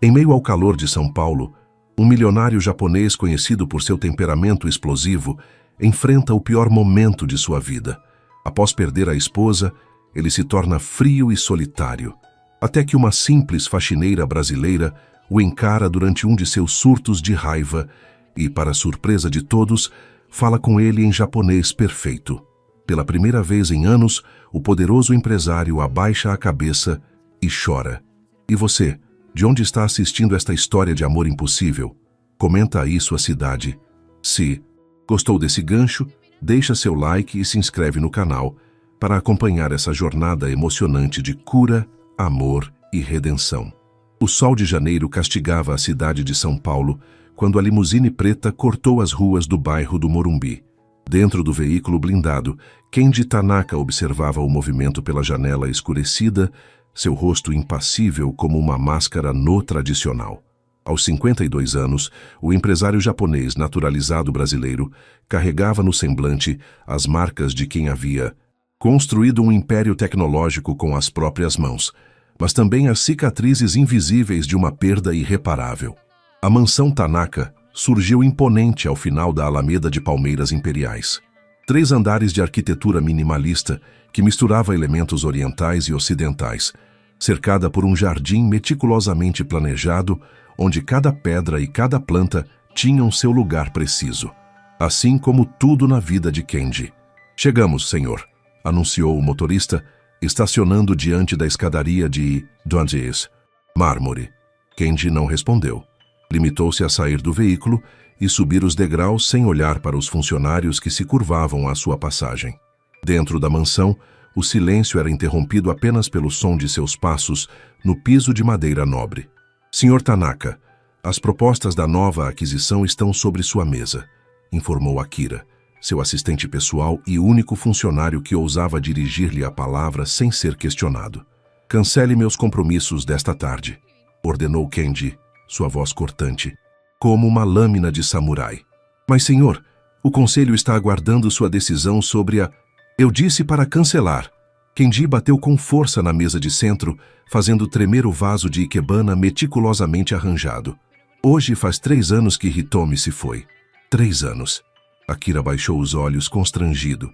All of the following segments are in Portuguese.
Em meio ao calor de São Paulo, um milionário japonês conhecido por seu temperamento explosivo enfrenta o pior momento de sua vida. Após perder a esposa, ele se torna frio e solitário, até que uma simples faxineira brasileira o encara durante um de seus surtos de raiva e, para surpresa de todos, fala com ele em japonês perfeito. Pela primeira vez em anos, o poderoso empresário abaixa a cabeça e chora. E você, de onde está assistindo esta história de amor impossível? Comenta aí sua cidade. Se gostou desse gancho, deixa seu like e se inscreve no canal para acompanhar essa jornada emocionante de cura, amor e redenção. O sol de janeiro castigava a cidade de São Paulo quando a limusine preta cortou as ruas do bairro do Morumbi. Dentro do veículo blindado, Kenji Tanaka observava o movimento pela janela escurecida, seu rosto impassível como uma máscara no tradicional. Aos 52 anos, o empresário japonês naturalizado brasileiro carregava no semblante as marcas de quem havia construído um império tecnológico com as próprias mãos, mas também as cicatrizes invisíveis de uma perda irreparável. A mansão Tanaka surgiu imponente ao final da Alameda de Palmeiras Imperiais. 3 andares de arquitetura minimalista que misturava elementos orientais e ocidentais, cercada por um jardim meticulosamente planejado, onde cada pedra e cada planta tinham seu lugar preciso, assim como tudo na vida de Kenji. "Chegamos, senhor", anunciou o motorista, estacionando diante da escadaria de Donzes, mármore. Kenji não respondeu. Limitou-se a sair do veículo e subir os degraus sem olhar para os funcionários que se curvavam à sua passagem. Dentro da mansão, o silêncio era interrompido apenas pelo som de seus passos no piso de madeira nobre. "Senhor Tanaka, as propostas da nova aquisição estão sobre sua mesa", informou Akira, seu assistente pessoal e único funcionário que ousava dirigir-lhe a palavra sem ser questionado. "Cancele meus compromissos desta tarde", ordenou Kenji, sua voz cortante, como uma lâmina de samurai. "Mas, senhor, o conselho está aguardando sua decisão sobre a..." "Eu disse para cancelar." Kenji bateu com força na mesa de centro, fazendo tremer o vaso de ikebana meticulosamente arranjado. "Hoje faz 3 anos que Hitomi se foi." 3 anos. Akira baixou os olhos constrangido.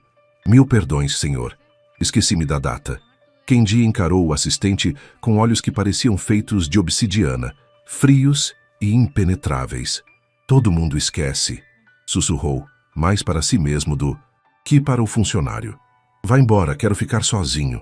"Mil perdões, senhor. Esqueci-me da data." Kenji encarou o assistente com olhos que pareciam feitos de obsidiana, frios e impenetráveis. "Todo mundo esquece", sussurrou, mais para si mesmo do que para o funcionário. "Vá embora, quero ficar sozinho."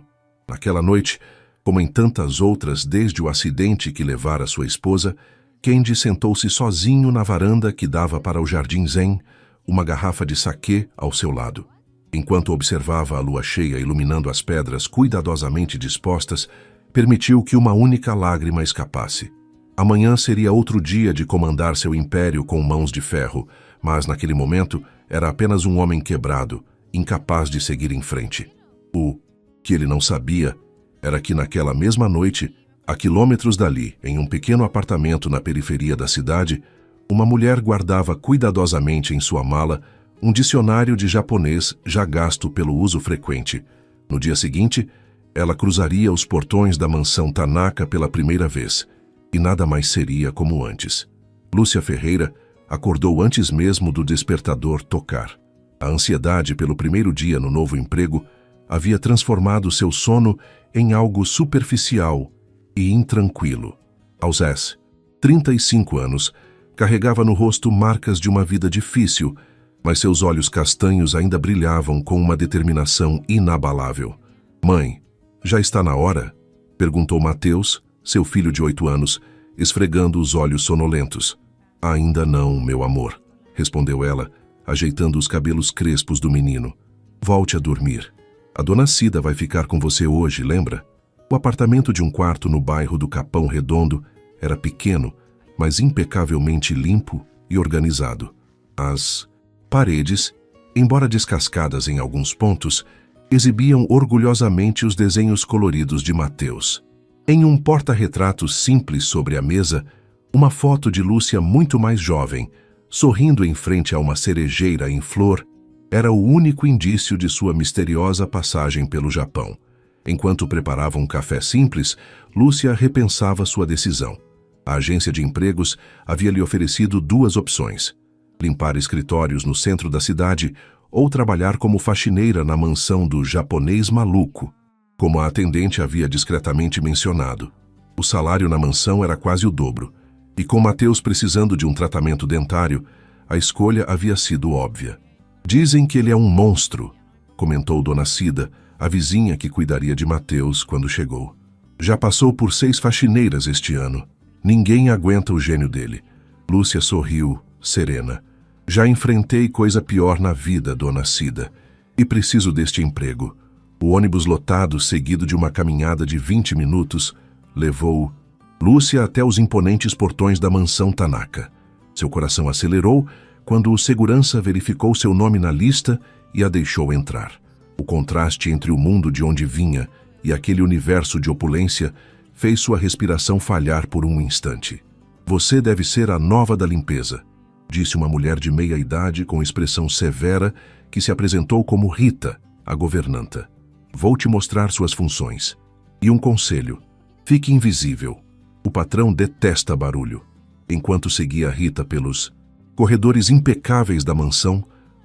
Naquela noite, como em tantas outras desde o acidente que levara sua esposa, Kenji sentou-se sozinho na varanda que dava para o jardim zen, uma garrafa de saquê ao seu lado. Enquanto observava a lua cheia iluminando as pedras cuidadosamente dispostas, permitiu que uma única lágrima escapasse. Amanhã seria outro dia de comandar seu império com mãos de ferro, mas naquele momento era apenas um homem quebrado, incapaz de seguir em frente. O que ele não sabia era que naquela mesma noite, a quilômetros dali, em um pequeno apartamento na periferia da cidade, uma mulher guardava cuidadosamente em sua mala um dicionário de japonês já gasto pelo uso frequente. No dia seguinte, ela cruzaria os portões da mansão Tanaka pela primeira vez, e nada mais seria como antes. Lúcia Ferreira acordou antes mesmo do despertador tocar. A ansiedade pelo primeiro dia no novo emprego havia transformado seu sono em algo superficial e intranquilo. Aos 35 anos, carregava no rosto marcas de uma vida difícil, mas seus olhos castanhos ainda brilhavam com uma determinação inabalável. "Mãe, já está na hora?" perguntou Mateus, seu filho de 8 anos, esfregando os olhos sonolentos. "Ainda não, meu amor", respondeu ela, ajeitando os cabelos crespos do menino. "Volte a dormir. A dona Cida vai ficar com você hoje, lembra?" O apartamento de um quarto no bairro do Capão Redondo era pequeno, mas impecavelmente limpo e organizado. As paredes, embora descascadas em alguns pontos, exibiam orgulhosamente os desenhos coloridos de Mateus. Em um porta-retratos simples sobre a mesa, uma foto de Lúcia muito mais jovem, sorrindo em frente a uma cerejeira em flor, era o único indício de sua misteriosa passagem pelo Japão. Enquanto preparava um café simples, Lúcia repensava sua decisão. A agência de empregos havia lhe oferecido 2 opções: limpar escritórios no centro da cidade ou trabalhar como faxineira na mansão do japonês maluco. Como a atendente havia discretamente mencionado, o salário na mansão era quase o dobro, e com Mateus precisando de um tratamento dentário, a escolha havia sido óbvia. Dizem que ele é um monstro, comentou Dona Cida, a vizinha que cuidaria de Mateus quando chegou. Já passou por 6 faxineiras este ano. Ninguém aguenta o gênio dele. Lúcia sorriu, serena. Já enfrentei coisa pior na vida, Dona Cida, e preciso deste emprego. O ônibus lotado, seguido de uma caminhada de 20 minutos, levou Lúcia até os imponentes portões da mansão Tanaka. Seu coração acelerou quando o segurança verificou seu nome na lista e a deixou entrar. O contraste entre o mundo de onde vinha e aquele universo de opulência fez sua respiração falhar por um instante. Você deve ser a nova da limpeza, disse uma mulher de meia idade com expressão severa que se apresentou como Rita, a governanta. Vou te mostrar suas funções. E um conselho: fique invisível. O patrão detesta barulho. Enquanto seguia Rita pelos corredores impecáveis da mansão,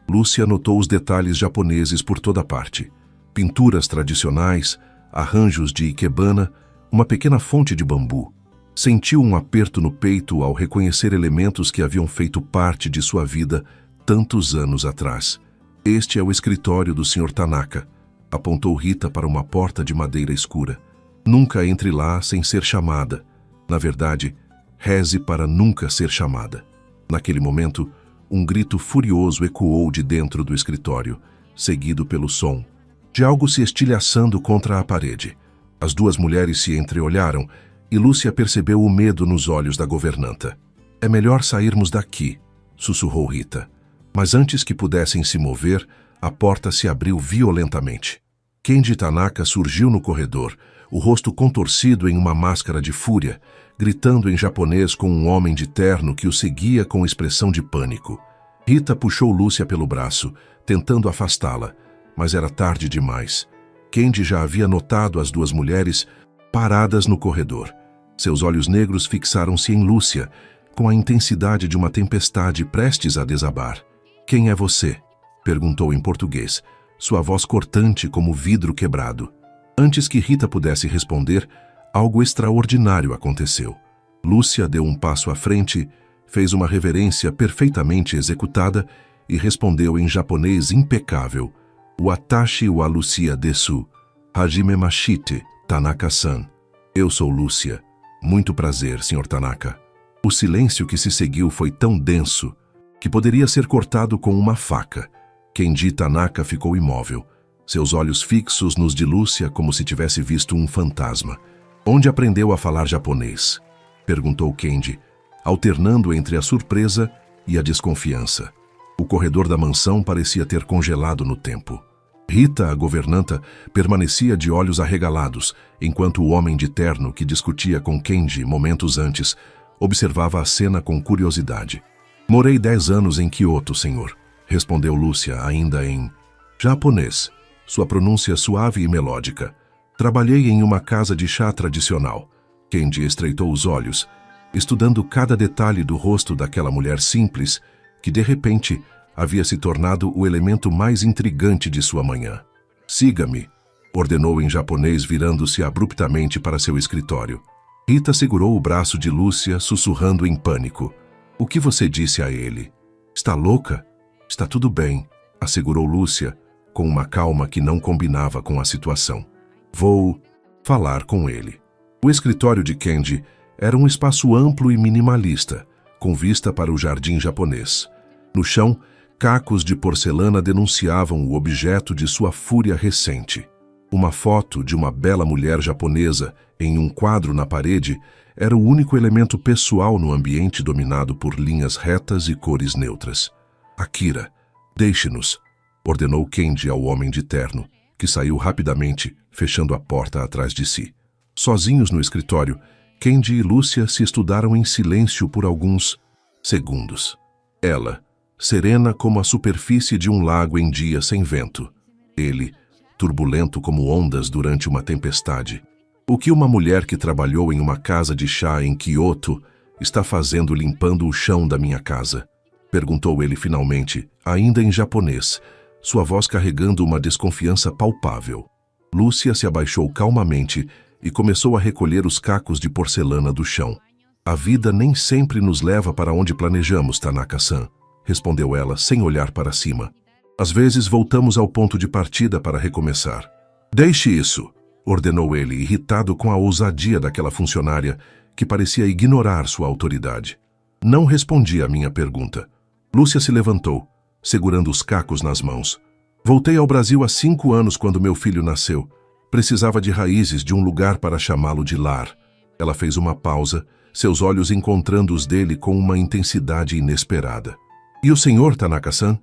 Lúcia notou os detalhes japoneses por toda parte. Pinturas tradicionais, arranjos de ikebana, uma pequena fonte de bambu. Sentiu um aperto no peito ao reconhecer elementos que haviam feito parte de sua vida tantos anos atrás. Este é o escritório do Sr. Tanaka, apontou Rita para uma porta de madeira escura. Nunca entre lá sem ser chamada. Na verdade, reze para nunca ser chamada. Naquele momento, um grito furioso ecoou de dentro do escritório, seguido pelo som de algo se estilhaçando contra a parede. As 2 mulheres se entreolharam e Lúcia percebeu o medo nos olhos da governanta. É melhor sairmos daqui, sussurrou Rita. Mas antes que pudessem se mover, a porta se abriu violentamente. Kenji Tanaka surgiu no corredor, o rosto contorcido em uma máscara de fúria, gritando em japonês com um homem de terno que o seguia com expressão de pânico. Rita puxou Lúcia pelo braço, tentando afastá-la, mas era tarde demais. Kenji já havia notado as 2 mulheres paradas no corredor. Seus olhos negros fixaram-se em Lúcia, com a intensidade de uma tempestade prestes a desabar. Quem é você? Perguntou em português, sua voz cortante como vidro quebrado. Antes que Rita pudesse responder, algo extraordinário aconteceu. Lúcia deu um passo à frente, fez uma reverência perfeitamente executada e respondeu em japonês impecável: Watashi wa Lúcia desu, hajime mashite, Tanaka-san. Eu sou Lúcia. Muito prazer, Sr. Tanaka. O silêncio que se seguiu foi tão denso que poderia ser cortado com uma faca. Kenji Tanaka ficou imóvel, seus olhos fixos nos de Lúcia como se tivesse visto um fantasma. Onde aprendeu a falar japonês? Perguntou Kenji, alternando entre a surpresa e a desconfiança. O corredor da mansão parecia ter congelado no tempo. Rita, a governanta, permanecia de olhos arregalados, enquanto o homem de terno que discutia com Kenji momentos antes observava a cena com curiosidade. Morei 10 anos em Kyoto, senhor, respondeu Lúcia, ainda em japonês, sua pronúncia suave e melódica. Trabalhei em uma casa de chá tradicional. Kenji estreitou os olhos, estudando cada detalhe do rosto daquela mulher simples, que de repente havia se tornado o elemento mais intrigante de sua manhã. Siga-me, ordenou em japonês, virando-se abruptamente para seu escritório. Rita segurou o braço de Lúcia, sussurrando em pânico. O que você disse a ele? Está louca? Está tudo bem, assegurou Lúcia, com uma calma que não combinava com a situação. Vou falar com ele. O escritório de Kenji era um espaço amplo e minimalista, com vista para o jardim japonês. No chão, cacos de porcelana denunciavam o objeto de sua fúria recente. Uma foto de uma bela mulher japonesa em um quadro na parede era o único elemento pessoal no ambiente dominado por linhas retas e cores neutras. Akira, deixe-nos, ordenou Kenji ao homem de terno, que saiu rapidamente, fechando a porta atrás de si. Sozinhos no escritório, Kenji e Lúcia se estudaram em silêncio por alguns segundos. Ela, serena como a superfície de um lago em dia sem vento. Ele, turbulento como ondas durante uma tempestade. O que uma mulher que trabalhou em uma casa de chá em Kyoto está fazendo limpando o chão da minha casa? Perguntou ele finalmente, ainda em japonês, sua voz carregando uma desconfiança palpável. Lúcia se abaixou calmamente e começou a recolher os cacos de porcelana do chão. A vida nem sempre nos leva para onde planejamos, Tanaka-san, respondeu ela sem olhar para cima. Às vezes voltamos ao ponto de partida para recomeçar. Deixe isso, ordenou ele, irritado com a ousadia daquela funcionária que parecia ignorar sua autoridade. Não respondi à minha pergunta. Lúcia se levantou, segurando os cacos nas mãos. Voltei ao Brasil há 5 anos quando meu filho nasceu. Precisava de raízes, de um lugar para chamá-lo de lar. Ela fez uma pausa, seus olhos encontrando os dele com uma intensidade inesperada. E o senhor, Tanaka-san?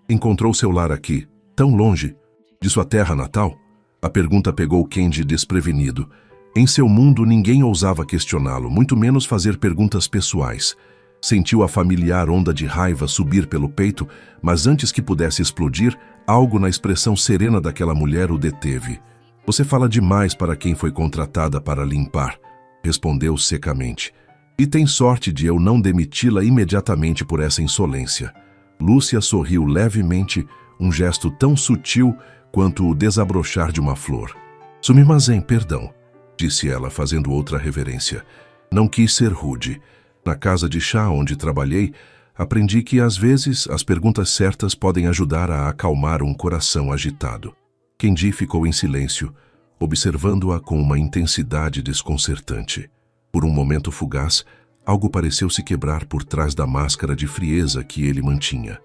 Encontrou seu lar aqui, tão longe, de sua terra natal? A pergunta pegou Kenji desprevenido. Em seu mundo ninguém ousava questioná-lo, muito menos fazer perguntas pessoais. Sentiu a familiar onda de raiva subir pelo peito, mas antes que pudesse explodir, algo na expressão serena daquela mulher o deteve. Você fala demais para quem foi contratada para limpar, respondeu secamente. E tem sorte de eu não demiti-la imediatamente por essa insolência. Lúcia sorriu levemente, um gesto tão sutil quanto o desabrochar de uma flor. Sumimasen, perdão, disse ela, fazendo outra reverência. Não quis ser rude. Na casa de chá onde trabalhei, aprendi que às vezes as perguntas certas podem ajudar a acalmar um coração agitado. Kenji ficou em silêncio, observando-a com uma intensidade desconcertante. Por um momento fugaz, algo pareceu se quebrar por trás da máscara de frieza que ele mantinha.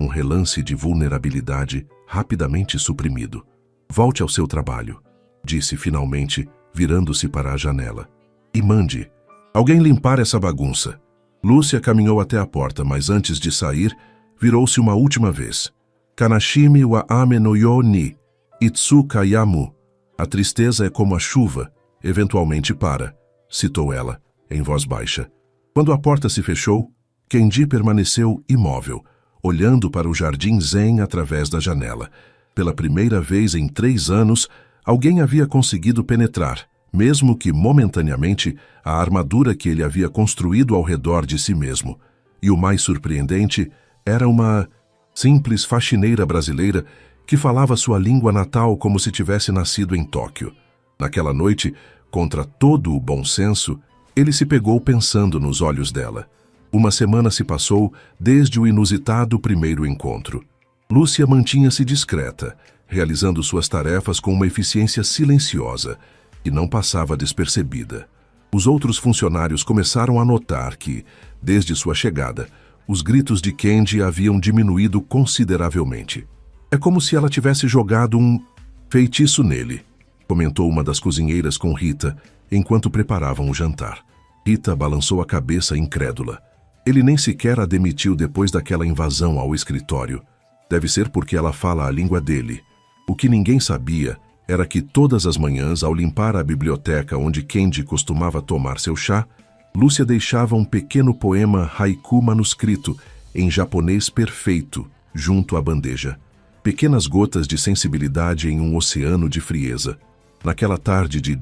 Um relance de vulnerabilidade rapidamente suprimido. Volte ao seu trabalho, disse finalmente, virando-se para a janela. E mande alguém limpar essa bagunça. Lúcia caminhou até a porta, mas antes de sair, virou-se uma última vez. Kanashimi wa ame no yo ni, itsu kayamu. A tristeza é como a chuva, eventualmente para, citou ela, em voz baixa. Quando a porta se fechou, Kenji permaneceu imóvel, olhando para o jardim zen através da janela. Pela primeira vez em 3 anos, alguém havia conseguido penetrar, mesmo que momentaneamente, a armadura que ele havia construído ao redor de si mesmo. E o mais surpreendente era uma simples faxineira brasileira que falava sua língua natal como se tivesse nascido em Tóquio. Naquela noite, contra todo o bom senso, ele se pegou pensando nos olhos dela. Uma semana se passou desde o inusitado primeiro encontro. Lúcia mantinha-se discreta, realizando suas tarefas com uma eficiência silenciosa, e não passava despercebida. Os outros funcionários começaram a notar que, desde sua chegada, os gritos de Kenji haviam diminuído consideravelmente. É como se ela tivesse jogado um feitiço nele, comentou uma das cozinheiras com Rita, enquanto preparavam o jantar. Rita balançou a cabeça incrédula. Ele nem sequer a demitiu depois daquela invasão ao escritório. Deve ser porque ela fala a língua dele. O que ninguém sabia era que todas as manhãs, ao limpar a biblioteca onde Kenji costumava tomar seu chá, Lúcia deixava um pequeno poema haiku manuscrito, em japonês perfeito, junto à bandeja. Pequenas gotas de sensibilidade em um oceano de frieza. Naquela tarde de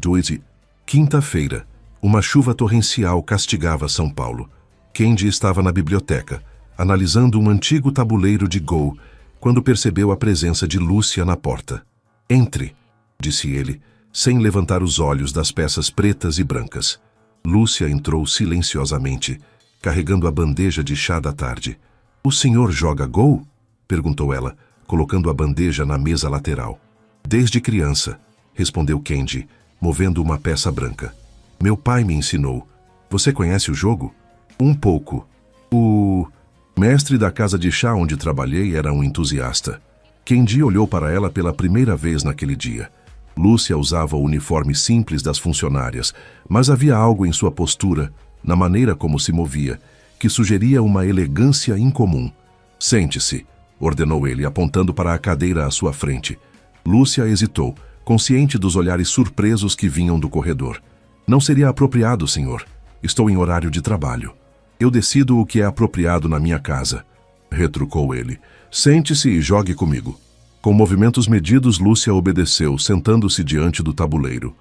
quinta-feira, uma chuva torrencial castigava São Paulo. Kenji estava na biblioteca, analisando um antigo tabuleiro de Go, quando percebeu a presença de Lúcia na porta. Entre, disse ele, sem levantar os olhos das peças pretas e brancas. Lúcia entrou silenciosamente, carregando a bandeja de chá da tarde. O senhor joga Go? Perguntou ela, colocando a bandeja na mesa lateral. Desde criança, respondeu Kenji, movendo uma peça branca. Meu pai me ensinou. Você conhece o jogo? Um pouco. O mestre da casa de chá onde trabalhei era um entusiasta. Kenji olhou para ela pela primeira vez naquele dia. Lúcia usava o uniforme simples das funcionárias, mas havia algo em sua postura, na maneira como se movia, que sugeria uma elegância incomum. Sente-se, ordenou ele, apontando para a cadeira à sua frente. Lúcia hesitou, consciente dos olhares surpresos que vinham do corredor. Não seria apropriado, senhor. Estou em horário de trabalho. Eu decido o que é apropriado na minha casa, retrucou ele. Sente-se e jogue comigo. Com movimentos medidos, Lúcia obedeceu, sentando-se diante do tabuleiro.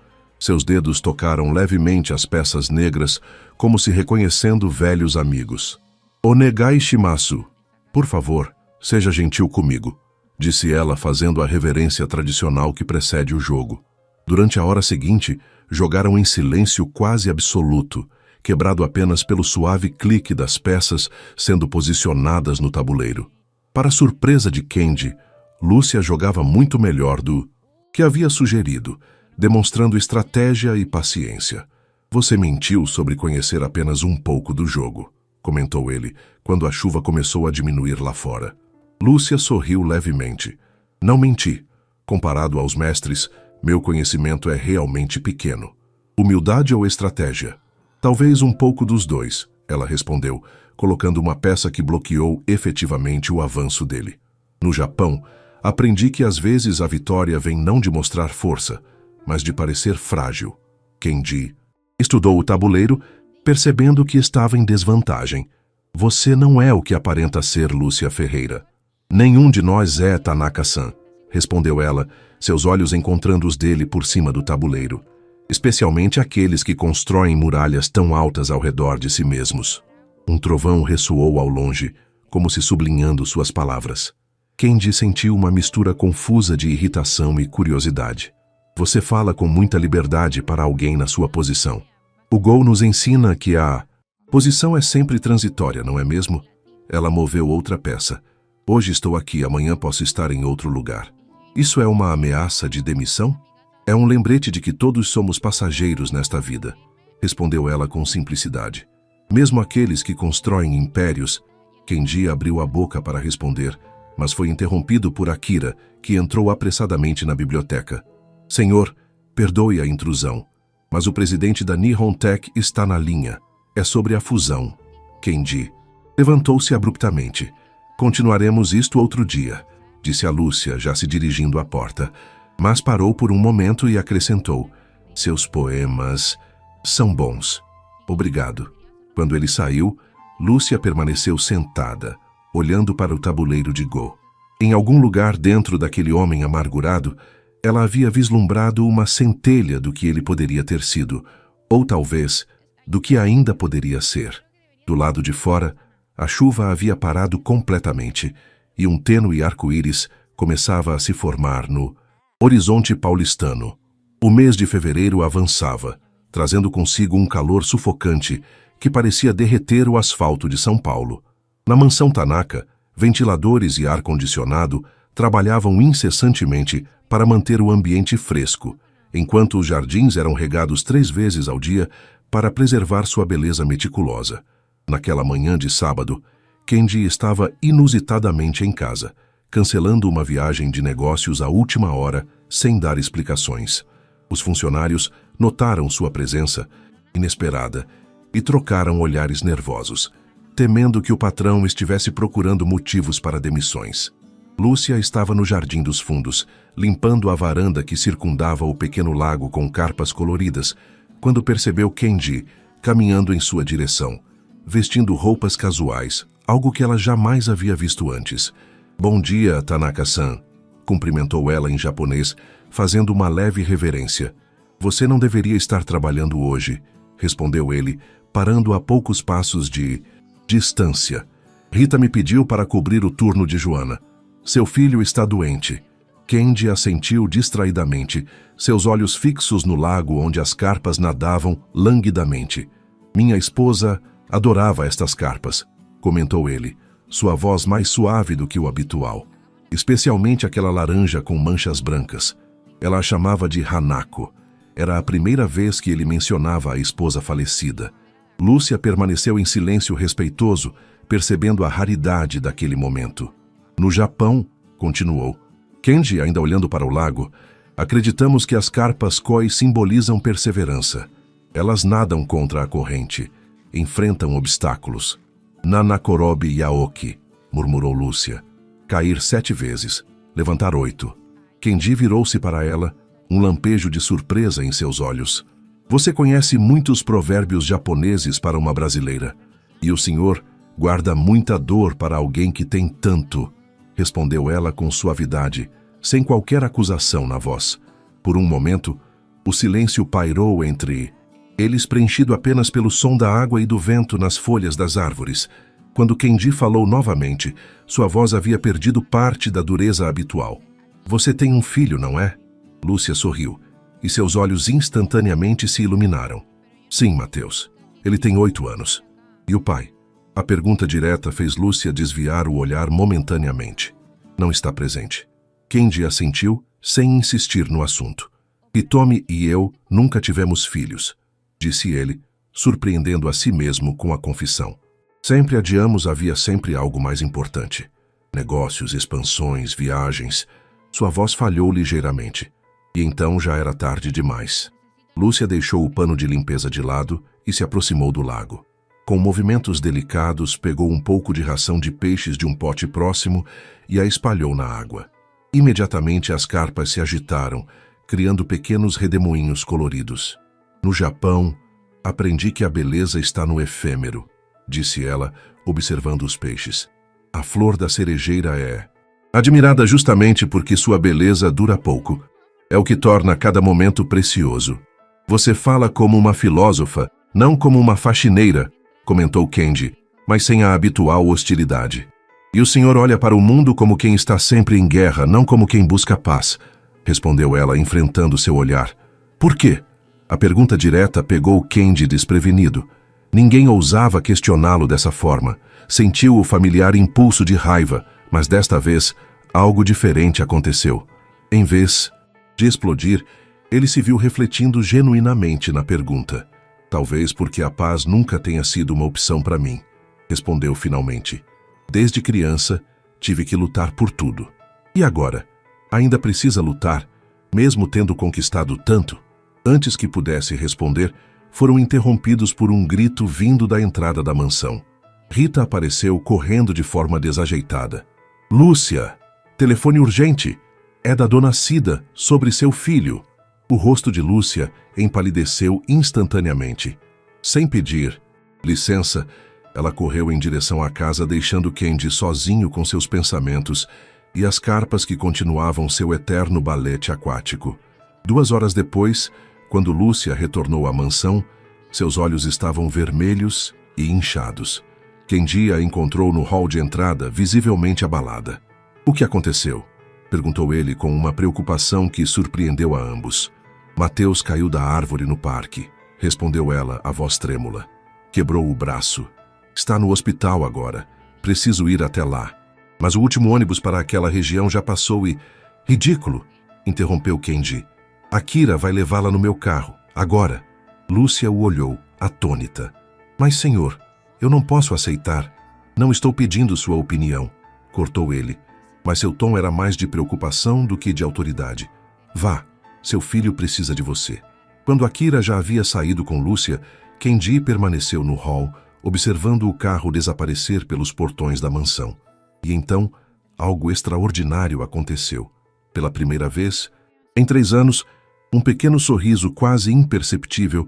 Seus dedos tocaram levemente as peças negras, como se reconhecendo velhos amigos. Onegai shimasu. Por favor, seja gentil comigo, disse ela, fazendo a reverência tradicional que precede o jogo. Durante a hora seguinte, jogaram em silêncio quase absoluto, quebrado apenas pelo suave clique das peças sendo posicionadas no tabuleiro. Para surpresa de Kenji, Lúcia jogava muito melhor do que havia sugerido, demonstrando estratégia e paciência. Você mentiu sobre conhecer apenas um pouco do jogo, comentou ele, quando a chuva começou a diminuir lá fora. Lúcia sorriu levemente. Não menti. Comparado aos mestres, meu conhecimento é realmente pequeno. Humildade ou estratégia? Talvez um pouco dos dois, ela respondeu, colocando uma peça que bloqueou efetivamente o avanço dele. No Japão, aprendi que às vezes a vitória vem não de mostrar força, mas de parecer frágil. Kenji estudou o tabuleiro, percebendo que estava em desvantagem. Você não é o que aparenta ser, Lúcia Ferreira. Nenhum de nós é, Tanaka-san, respondeu ela, seus olhos encontrando os dele por cima do tabuleiro. Especialmente aqueles que constroem muralhas tão altas ao redor de si mesmos. Um trovão ressoou ao longe, como se sublinhando suas palavras. Kenji sentiu uma mistura confusa de irritação e curiosidade. Você fala com muita liberdade para alguém na sua posição. O Go nos ensina que a posição é sempre transitória, não é mesmo? Ela moveu outra peça. Hoje estou aqui, amanhã posso estar em outro lugar. Isso é uma ameaça de demissão? É um lembrete de que todos somos passageiros nesta vida, respondeu ela com simplicidade. Mesmo aqueles que constroem impérios. Kenji abriu a boca para responder, mas foi interrompido por Akira, que entrou apressadamente na biblioteca. Senhor, perdoe a intrusão, mas o presidente da Nihon Tech está na linha. É sobre a fusão. Kenji levantou-se abruptamente. Continuaremos isto outro dia, disse a Lúcia, já se dirigindo à porta. Mas parou por um momento e acrescentou, seus poemas são bons. Obrigado. Quando ele saiu, Lúcia permaneceu sentada, olhando para o tabuleiro de Go. Em algum lugar dentro daquele homem amargurado, ela havia vislumbrado uma centelha do que ele poderia ter sido, ou talvez, do que ainda poderia ser. Do lado de fora, a chuva havia parado completamente, e um tênue arco-íris começava a se formar no horizonte paulistano. O mês de fevereiro avançava, trazendo consigo um calor sufocante que parecia derreter o asfalto de São Paulo. Na mansão Tanaka, ventiladores e ar-condicionado trabalhavam incessantemente para manter o ambiente fresco, enquanto os jardins eram regados 3 vezes ao dia para preservar sua beleza meticulosa. Naquela manhã de sábado, Kenji estava inusitadamente em casa, cancelando uma viagem de negócios à última hora, sem dar explicações. Os funcionários notaram sua presença inesperada e trocaram olhares nervosos, temendo que o patrão estivesse procurando motivos para demissões. Lúcia estava no jardim dos fundos, limpando a varanda que circundava o pequeno lago com carpas coloridas, quando percebeu Kenji caminhando em sua direção, vestindo roupas casuais, algo que ela jamais havia visto antes. Bom dia, Tanaka-san, cumprimentou ela em japonês, fazendo uma leve reverência. Você não deveria estar trabalhando hoje, respondeu ele, parando a poucos passos de distância. Rita me pediu para cobrir o turno de Joana. Seu filho está doente. Kenji assentiu distraidamente, seus olhos fixos no lago onde as carpas nadavam languidamente. Minha esposa adorava estas carpas, comentou ele, sua voz mais suave do que o habitual, especialmente aquela laranja com manchas brancas. Ela a chamava de Hanako. Era a primeira vez que ele mencionava a esposa falecida. Lúcia permaneceu em silêncio respeitoso, percebendo a raridade daquele momento. No Japão, continuou, Kenji, ainda olhando para o lago, acreditamos que as carpas koi simbolizam perseverança. Elas nadam contra a corrente, enfrentam obstáculos. Nanakorobi Yaoki, murmurou Lúcia. Cair 7 vezes, levantar 8. Kenji virou-se para ela, um lampejo de surpresa em seus olhos. Você conhece muitos provérbios japoneses para uma brasileira, e o senhor guarda muita dor para alguém que tem tanto, respondeu ela com suavidade, sem qualquer acusação na voz. Por um momento, O silêncio pairou entre eles, preenchido apenas pelo som da água e do vento nas folhas das árvores. Quando Kendi falou novamente, sua voz havia perdido parte da dureza habitual. Você tem um filho, não é? Lúcia sorriu, e seus olhos instantaneamente se iluminaram. Sim, Mateus. Ele tem 8 anos. E o pai? A pergunta direta fez Lúcia desviar o olhar momentaneamente. Não está presente. Kendi assentiu, sem insistir no assunto. Hitomi e eu nunca tivemos filhos, disse ele, surpreendendo a si mesmo com a confissão. Sempre adiamos, havia sempre algo mais importante. Negócios, expansões, viagens. Sua voz falhou ligeiramente. E então já era tarde demais. Lúcia deixou o pano de limpeza de lado e se aproximou do lago. Com movimentos delicados, pegou um pouco de ração de peixes de um pote próximo e a espalhou na água. Imediatamente as carpas se agitaram, criando pequenos redemoinhos coloridos. No Japão, aprendi que a beleza está no efêmero, disse ela, observando os peixes. A flor da cerejeira é admirada justamente porque sua beleza dura pouco. É o que torna cada momento precioso. Você fala como uma filósofa, não como uma faxineira, comentou Kendi, mas sem a habitual hostilidade. E o senhor olha para o mundo como quem está sempre em guerra, não como quem busca paz, respondeu ela, enfrentando seu olhar. Por quê? A pergunta direta pegou Kendi desprevenido. Ninguém ousava questioná-lo dessa forma. Sentiu o familiar impulso de raiva, mas desta vez, algo diferente aconteceu. Em vez de explodir, ele se viu refletindo genuinamente na pergunta. Talvez porque a paz nunca tenha sido uma opção para mim, respondeu finalmente. Desde criança, tive que lutar por tudo. E agora? Ainda precisa lutar, mesmo tendo conquistado tanto? Antes que pudesse responder, foram interrompidos por um grito vindo da entrada da mansão. Rita apareceu correndo de forma desajeitada. Lúcia! Telefone urgente! É da dona Cida, sobre seu filho. O rosto de Lúcia empalideceu instantaneamente. Sem pedir licença, ela correu em direção à casa, deixando Kendi sozinho com seus pensamentos e as carpas que continuavam seu eterno balete aquático. 2 horas depois, quando Lúcia retornou à mansão, seus olhos estavam vermelhos e inchados. Kendi a encontrou no hall de entrada, visivelmente abalada. O que aconteceu? Perguntou ele com uma preocupação que surpreendeu a ambos. Mateus caiu da árvore no parque, respondeu ela, a voz trêmula. Quebrou o braço. Está no hospital agora. Preciso ir até lá. Mas o último ônibus para aquela região já passou e... Ridículo! Interrompeu Kendi. Akira vai levá-la no meu carro, agora. Lúcia o olhou, atônita. Mas, senhor, eu não posso aceitar. Não estou pedindo sua opinião, cortou ele. Mas seu tom era mais de preocupação do que de autoridade. Vá, seu filho precisa de você. Quando Akira já havia saído com Lúcia, Kendi permaneceu no hall, observando o carro desaparecer pelos portões da mansão. E então, algo extraordinário aconteceu. Pela primeira vez, em 3 anos, um pequeno sorriso quase imperceptível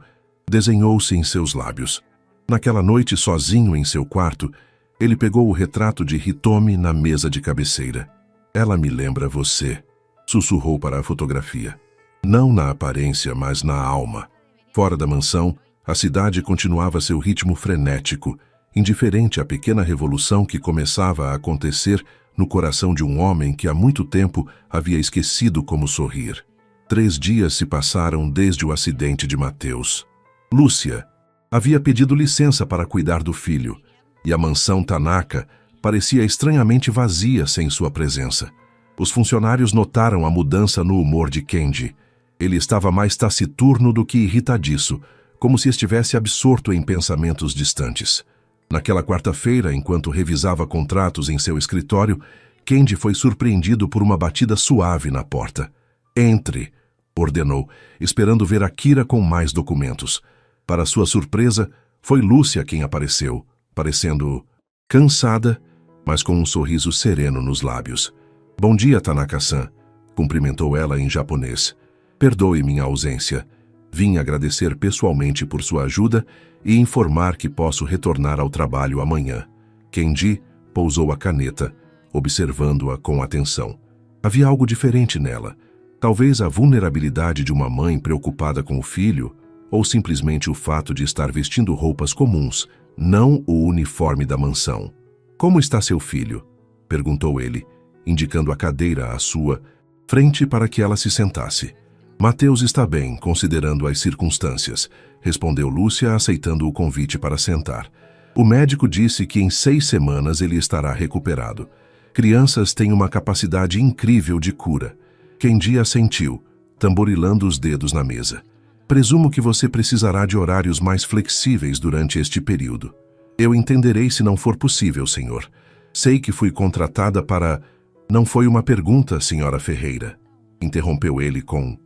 desenhou-se em seus lábios. Naquela noite, sozinho em seu quarto, ele pegou o retrato de Hitomi na mesa de cabeceira. Ela me lembra você, sussurrou para a fotografia. Não na aparência, mas na alma. Fora da mansão, a cidade continuava seu ritmo frenético, indiferente à pequena revolução que começava a acontecer no coração de um homem que há muito tempo havia esquecido como sorrir. 3 dias se passaram desde o acidente de Mateus. Lúcia havia pedido licença para cuidar do filho, e a mansão Tanaka parecia estranhamente vazia sem sua presença. Os funcionários notaram a mudança no humor de Kendi. Ele estava mais taciturno do que irritadiço, como se estivesse absorto em pensamentos distantes. Naquela quarta-feira, enquanto revisava contratos em seu escritório, Kendi foi surpreendido por uma batida suave na porta. Entre, ordenou, esperando ver Akira com mais documentos. Para sua surpresa, foi Lúcia quem apareceu, parecendo cansada, mas com um sorriso sereno nos lábios. Bom dia, Tanaka-san, cumprimentou ela em japonês. Perdoe minha ausência. Vim agradecer pessoalmente por sua ajuda e informar que posso retornar ao trabalho amanhã. Kendi pousou a caneta, observando-a com atenção. Havia algo diferente nela. Talvez a vulnerabilidade de uma mãe preocupada com o filho, ou simplesmente o fato de estar vestindo roupas comuns, não o uniforme da mansão. "Como está seu filho?" perguntou ele, indicando a cadeira à sua frente para que ela se sentasse. "Mateus está bem, considerando as circunstâncias", respondeu Lúcia, aceitando o convite para sentar. "O médico disse que em 6 semanas ele estará recuperado. Crianças têm uma capacidade incrível de cura." Kendi assentiu, tamborilando os dedos na mesa. "Presumo que você precisará de horários mais flexíveis durante este período." "Eu entenderei se não for possível, senhor. Sei que fui contratada para..." "Não foi uma pergunta, senhora Ferreira", interrompeu ele com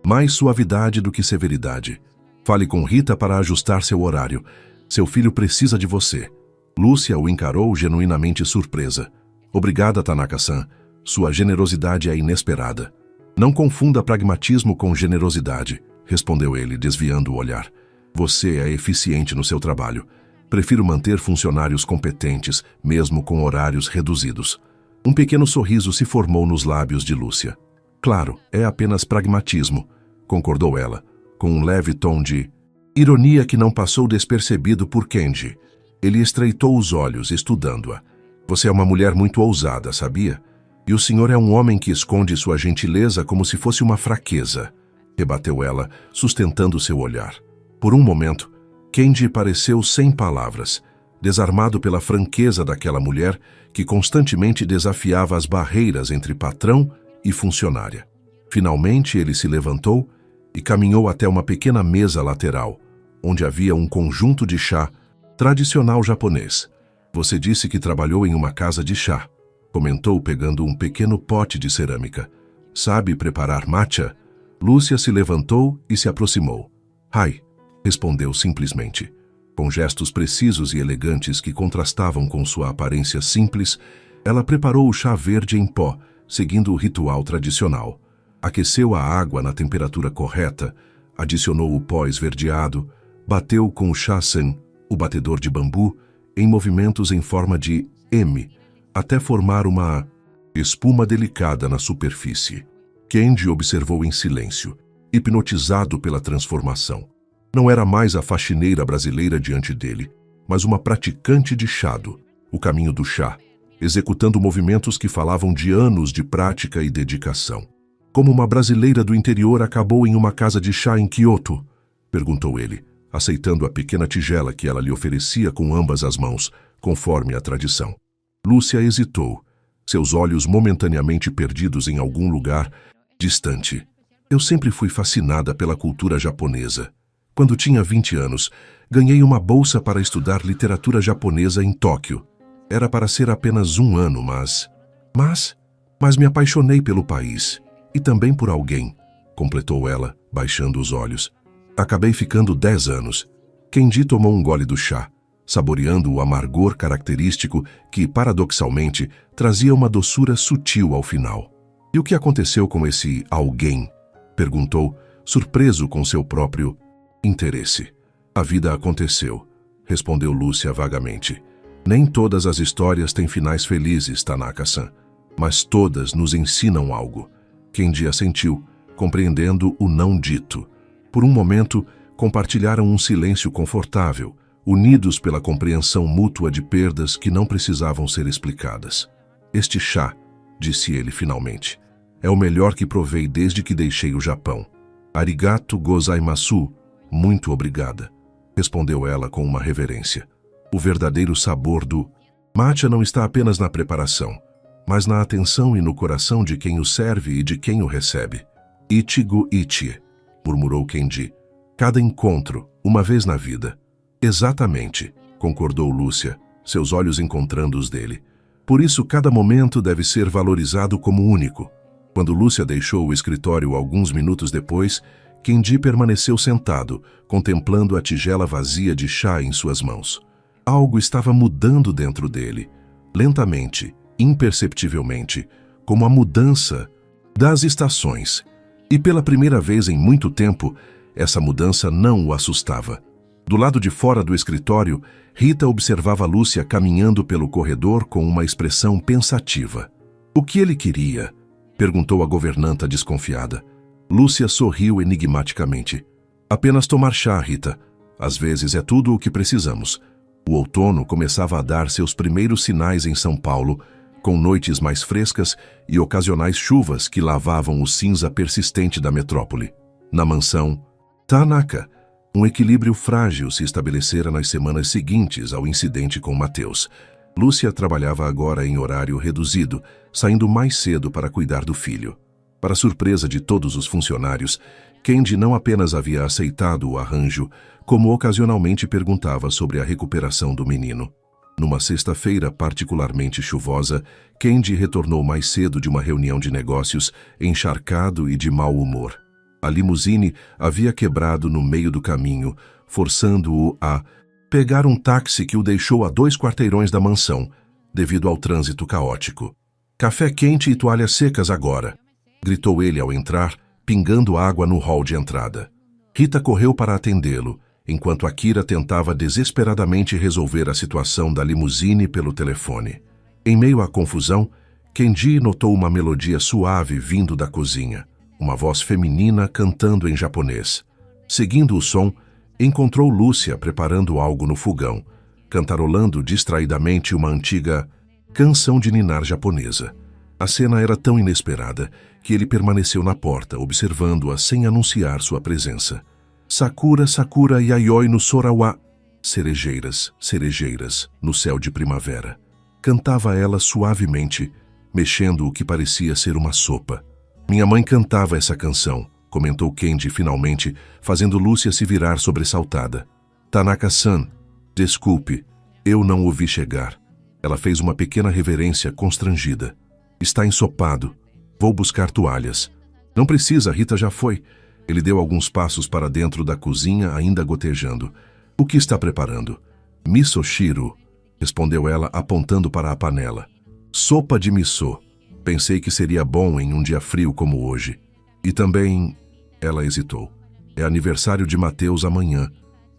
mais suavidade do que severidade. "Fale com Rita para ajustar seu horário. Seu filho precisa de você." Lúcia o encarou genuinamente surpresa. "Obrigada, Tanaka-san. Sua generosidade é inesperada." "Não confunda pragmatismo com generosidade", respondeu ele, desviando o olhar. "Você é eficiente no seu trabalho. Prefiro manter funcionários competentes, mesmo com horários reduzidos." Um pequeno sorriso se formou nos lábios de Lúcia. "Claro, é apenas pragmatismo", concordou ela, com um leve tom de ironia que não passou despercebido por Kendi. Ele estreitou os olhos, estudando-a. "Você é uma mulher muito ousada, sabia? E o senhor é um homem que esconde sua gentileza como se fosse uma fraqueza", rebateu ela, sustentando seu olhar. Por um momento, Kendi pareceu sem palavras, desarmado pela franqueza daquela mulher que constantemente desafiava as barreiras entre patrão e funcionária. Finalmente ele se levantou e caminhou até uma pequena mesa lateral, onde havia um conjunto de chá tradicional japonês. "Você disse que trabalhou em uma casa de chá", comentou pegando um pequeno pote de cerâmica. "Sabe preparar matcha?" Lúcia se levantou e se aproximou. "Hai", respondeu simplesmente. Com gestos precisos e elegantes que contrastavam com sua aparência simples, ela preparou o chá verde em pó, seguindo o ritual tradicional. Aqueceu a água na temperatura correta, adicionou o pó esverdeado, bateu com o shasen, o batedor de bambu, em movimentos em forma de M, até formar uma espuma delicada na superfície. Kendi observou em silêncio, hipnotizado pela transformação. Não era mais a faxineira brasileira diante dele, mas uma praticante de chado, o caminho do chá, executando movimentos que falavam de anos de prática e dedicação. "Como uma brasileira do interior acabou em uma casa de chá em Kyoto?" perguntou ele, aceitando a pequena tigela que ela lhe oferecia com ambas as mãos, conforme a tradição. Lúcia hesitou, seus olhos momentaneamente perdidos em algum lugar distante. "Eu sempre fui fascinada pela cultura japonesa. Quando tinha 20 anos, ganhei uma bolsa para estudar literatura japonesa em Tóquio. Era para ser apenas 1 ano, mas me apaixonei pelo país. E também por alguém", completou ela, baixando os olhos. "Acabei ficando 10 anos. Kendi tomou um gole do chá, saboreando o amargor característico que, paradoxalmente, trazia uma doçura sutil ao final. "E o que aconteceu com esse alguém?" perguntou, surpreso com seu próprio interesse. "A vida aconteceu", respondeu Lúcia vagamente. "Nem todas as histórias têm finais felizes, Tanaka-san, mas todas nos ensinam algo." Kendi assentiu, compreendendo o não dito. Por um momento, compartilharam um silêncio confortável, unidos pela compreensão mútua de perdas que não precisavam ser explicadas. "Este chá", disse ele finalmente, "é o melhor que provei desde que deixei o Japão." "Arigato gozaimasu", muito obrigada, respondeu ela com uma reverência. O verdadeiro sabor do matcha não está apenas na preparação, mas na atenção e no coração de quem o serve e de quem o recebe. "Ichigo ichi", murmurou Kendi. "Cada encontro, uma vez na vida." "Exatamente", concordou Lúcia, seus olhos encontrando os dele. "Por isso, cada momento deve ser valorizado como único." Quando Lúcia deixou o escritório alguns minutos depois, Kendi permaneceu sentado, contemplando a tigela vazia de chá em suas mãos. Algo estava mudando dentro dele, lentamente, imperceptivelmente, como a mudança das estações. E pela primeira vez em muito tempo, essa mudança não o assustava. Do lado de fora do escritório, Rita observava Lúcia caminhando pelo corredor com uma expressão pensativa. "O que ele queria?" Perguntou a governanta desconfiada. Lúcia sorriu enigmaticamente. Apenas tomar chá, Rita. Às vezes é tudo o que precisamos. O outono começava a dar seus primeiros sinais em São Paulo, com noites mais frescas e ocasionais chuvas que lavavam o cinza persistente da metrópole. Na mansão Tanaka, um equilíbrio frágil se estabelecera nas semanas seguintes ao incidente com Mateus. Lúcia trabalhava agora em horário reduzido, saindo mais cedo para cuidar do filho. Para surpresa de todos os funcionários, Kendi não apenas havia aceitado o arranjo, como ocasionalmente perguntava sobre a recuperação do menino. Numa sexta-feira particularmente chuvosa, Kendi retornou mais cedo de uma reunião de negócios, encharcado e de mau humor. A limusine havia quebrado no meio do caminho, forçando-o a pegar um táxi que o deixou a 2 quarteirões da mansão, devido ao trânsito caótico. "Café quente e toalhas secas agora", gritou ele ao entrar, pingando água no hall de entrada. Rita correu para atendê-lo, enquanto Akira tentava desesperadamente resolver a situação da limusine pelo telefone. Em meio à confusão, Kendi notou uma melodia suave vindo da cozinha, uma voz feminina cantando em japonês. Seguindo o som, encontrou Lúcia preparando algo no fogão, cantarolando distraidamente uma antiga canção de ninar japonesa. A cena era tão inesperada que ele permaneceu na porta, observando-a sem anunciar sua presença. "Sakura, sakura yayoi no sorawa", cerejeiras, cerejeiras, no céu de primavera. Cantava ela suavemente, mexendo o que parecia ser uma sopa. "Minha mãe cantava essa canção", comentou Kendi finalmente, fazendo Lúcia se virar sobressaltada. "Tanaka-san, desculpe, eu não o vi chegar." Ela fez uma pequena reverência constrangida. "Está ensopado. Vou buscar toalhas." "Não precisa, Rita já foi." Ele deu alguns passos para dentro da cozinha, ainda gotejando. "O que está preparando?" "Misoshiro", respondeu ela, apontando para a panela. "Sopa de miso. Pensei que seria bom em um dia frio como hoje. E também..." Ela hesitou. "É aniversário de Mateus amanhã.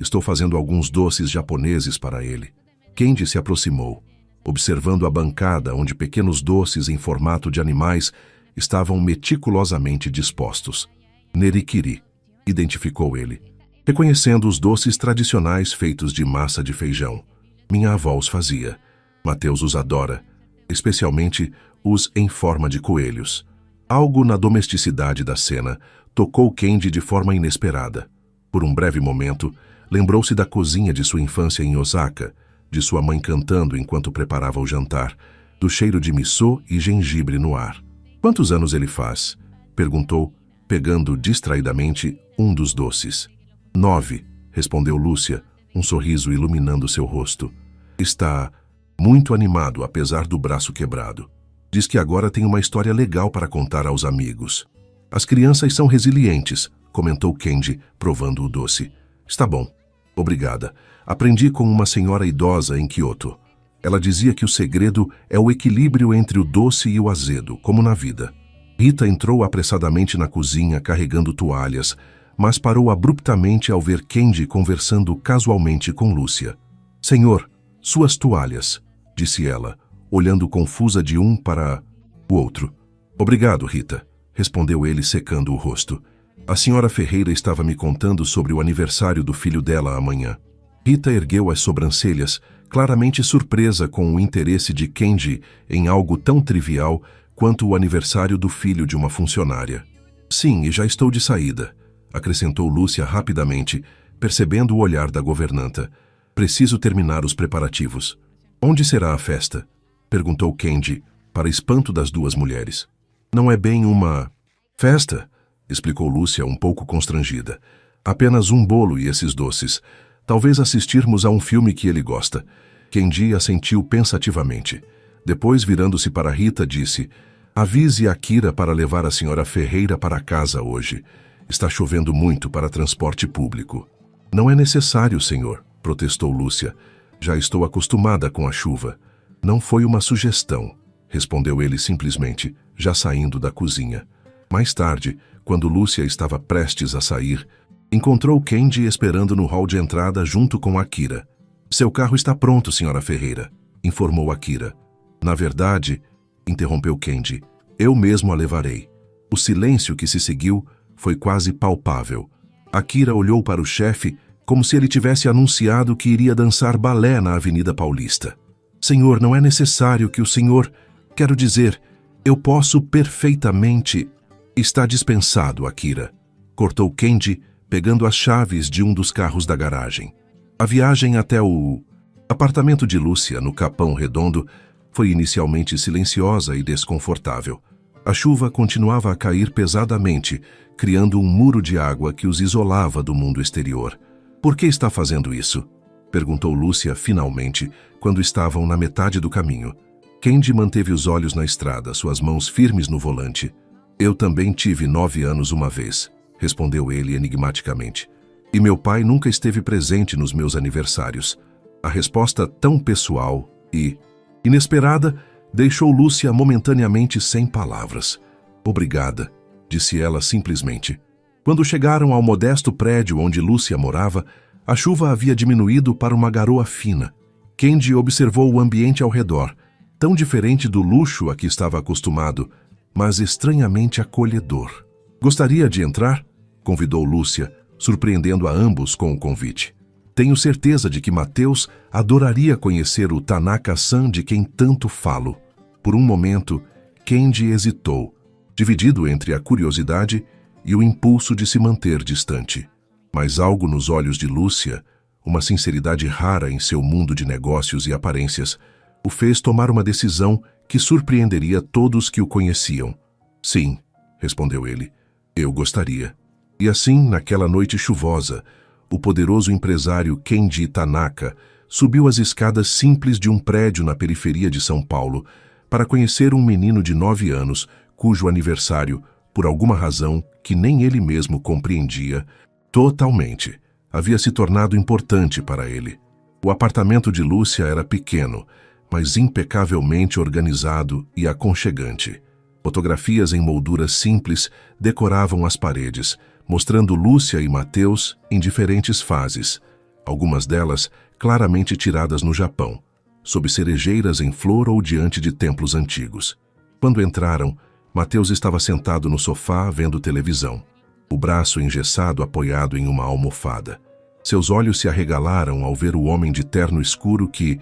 Estou fazendo alguns doces japoneses para ele." Kendi se aproximou, observando a bancada onde pequenos doces em formato de animais estavam meticulosamente dispostos. "Nerikiri", identificou ele, reconhecendo os doces tradicionais feitos de massa de feijão. "Minha avó os fazia. Mateus os adora, especialmente os em forma de coelhos." Algo na domesticidade da cena tocou Kendi de forma inesperada. Por um breve momento, lembrou-se da cozinha de sua infância em Osaka, de sua mãe cantando enquanto preparava o jantar, do cheiro de miso e gengibre no ar. "Quantos anos ele faz?" perguntou, pegando distraidamente um dos doces. 9, respondeu Lúcia, um sorriso iluminando seu rosto. "Está muito animado apesar do braço quebrado. Diz que agora tem uma história legal para contar aos amigos." "As crianças são resilientes", comentou Kendi, provando o doce. "Está bom. Obrigada. Aprendi com uma senhora idosa em Kyoto. Ela dizia que o segredo é o equilíbrio entre o doce e o azedo, como na vida." Rita entrou apressadamente na cozinha carregando toalhas, mas parou abruptamente ao ver Kendi conversando casualmente com Lúcia. "Senhor, suas toalhas", disse ela, olhando confusa de um para o outro. "Obrigado, Rita", respondeu ele secando o rosto. "A senhora Ferreira estava me contando sobre o aniversário do filho dela amanhã." Rita ergueu as sobrancelhas, claramente surpresa com o interesse de Kendi em algo tão trivial quanto o aniversário do filho de uma funcionária. "Sim, e já estou de saída", acrescentou Lúcia rapidamente, percebendo o olhar da governanta. "Preciso terminar os preparativos." "Onde será a festa?" perguntou Kendi, para espanto das duas mulheres. "Não é bem uma festa", explicou Lúcia um pouco constrangida. "Apenas um bolo e esses doces. Talvez assistirmos a um filme que ele gosta." Kendi assentiu pensativamente. Depois, virando-se para Rita, disse: "Avise Akira para levar a senhora Ferreira para casa hoje. Está chovendo muito para transporte público." "Não é necessário, senhor", protestou Lúcia. "Já estou acostumada com a chuva." "Não foi uma sugestão", respondeu ele simplesmente, já saindo da cozinha. Mais tarde, quando Lúcia estava prestes a sair, encontrou Kendi esperando no hall de entrada junto com Akira. "Seu carro está pronto, senhora Ferreira", informou Akira. "Na verdade", interrompeu Kendi, Eu mesmo a levarei. O silêncio que se seguiu foi quase palpável. Akira olhou para o chefe como se ele tivesse anunciado que iria dançar balé na Avenida Paulista. Senhor, não é necessário que o senhor... Quero dizer, eu posso perfeitamente... Está dispensado, Akira. Cortou Kenji, pegando as chaves de um dos carros da garagem. A viagem até o apartamento de Lúcia, no Capão Redondo, foi inicialmente silenciosa e desconfortável. A chuva continuava a cair pesadamente, criando um muro de água que os isolava do mundo exterior. Por que está fazendo isso? Perguntou Lúcia finalmente, quando estavam na metade do caminho. Kenji manteve os olhos na estrada, suas mãos firmes no volante. Eu também tive 9 anos uma vez, respondeu ele enigmaticamente. E meu pai nunca esteve presente nos meus aniversários. A resposta tão pessoal e inesperada deixou Lúcia momentaneamente sem palavras. Obrigada, disse ela simplesmente. Quando chegaram ao modesto prédio onde Lúcia morava, a chuva havia diminuído para uma garoa fina. Kenji observou o ambiente ao redor, tão diferente do luxo a que estava acostumado, mas estranhamente acolhedor. Gostaria de entrar? Convidou Lúcia, surpreendendo a ambos com o convite. Tenho certeza de que Matheus adoraria conhecer o Tanaka-san de quem tanto falo. Por um momento, Kenji hesitou, dividido entre a curiosidade e o impulso de se manter distante. Mas algo nos olhos de Lúcia, uma sinceridade rara em seu mundo de negócios e aparências, o fez tomar uma decisão que surpreenderia todos que o conheciam. Sim, respondeu ele, eu gostaria. E assim, naquela noite chuvosa, o poderoso empresário Kenji Tanaka subiu as escadas simples de um prédio na periferia de São Paulo para conhecer um menino de 9 anos cujo aniversário, por alguma razão que nem ele mesmo compreendia, totalmente, havia se tornado importante para ele. O apartamento de Lúcia era pequeno, mas impecavelmente organizado e aconchegante. Fotografias em molduras simples decoravam as paredes, mostrando Lúcia e Matheus em diferentes fases, algumas delas claramente tiradas no Japão, sob cerejeiras em flor ou diante de templos antigos. Quando entraram, Matheus estava sentado no sofá vendo televisão, o braço engessado apoiado em uma almofada. Seus olhos se arregalaram ao ver o homem de terno escuro que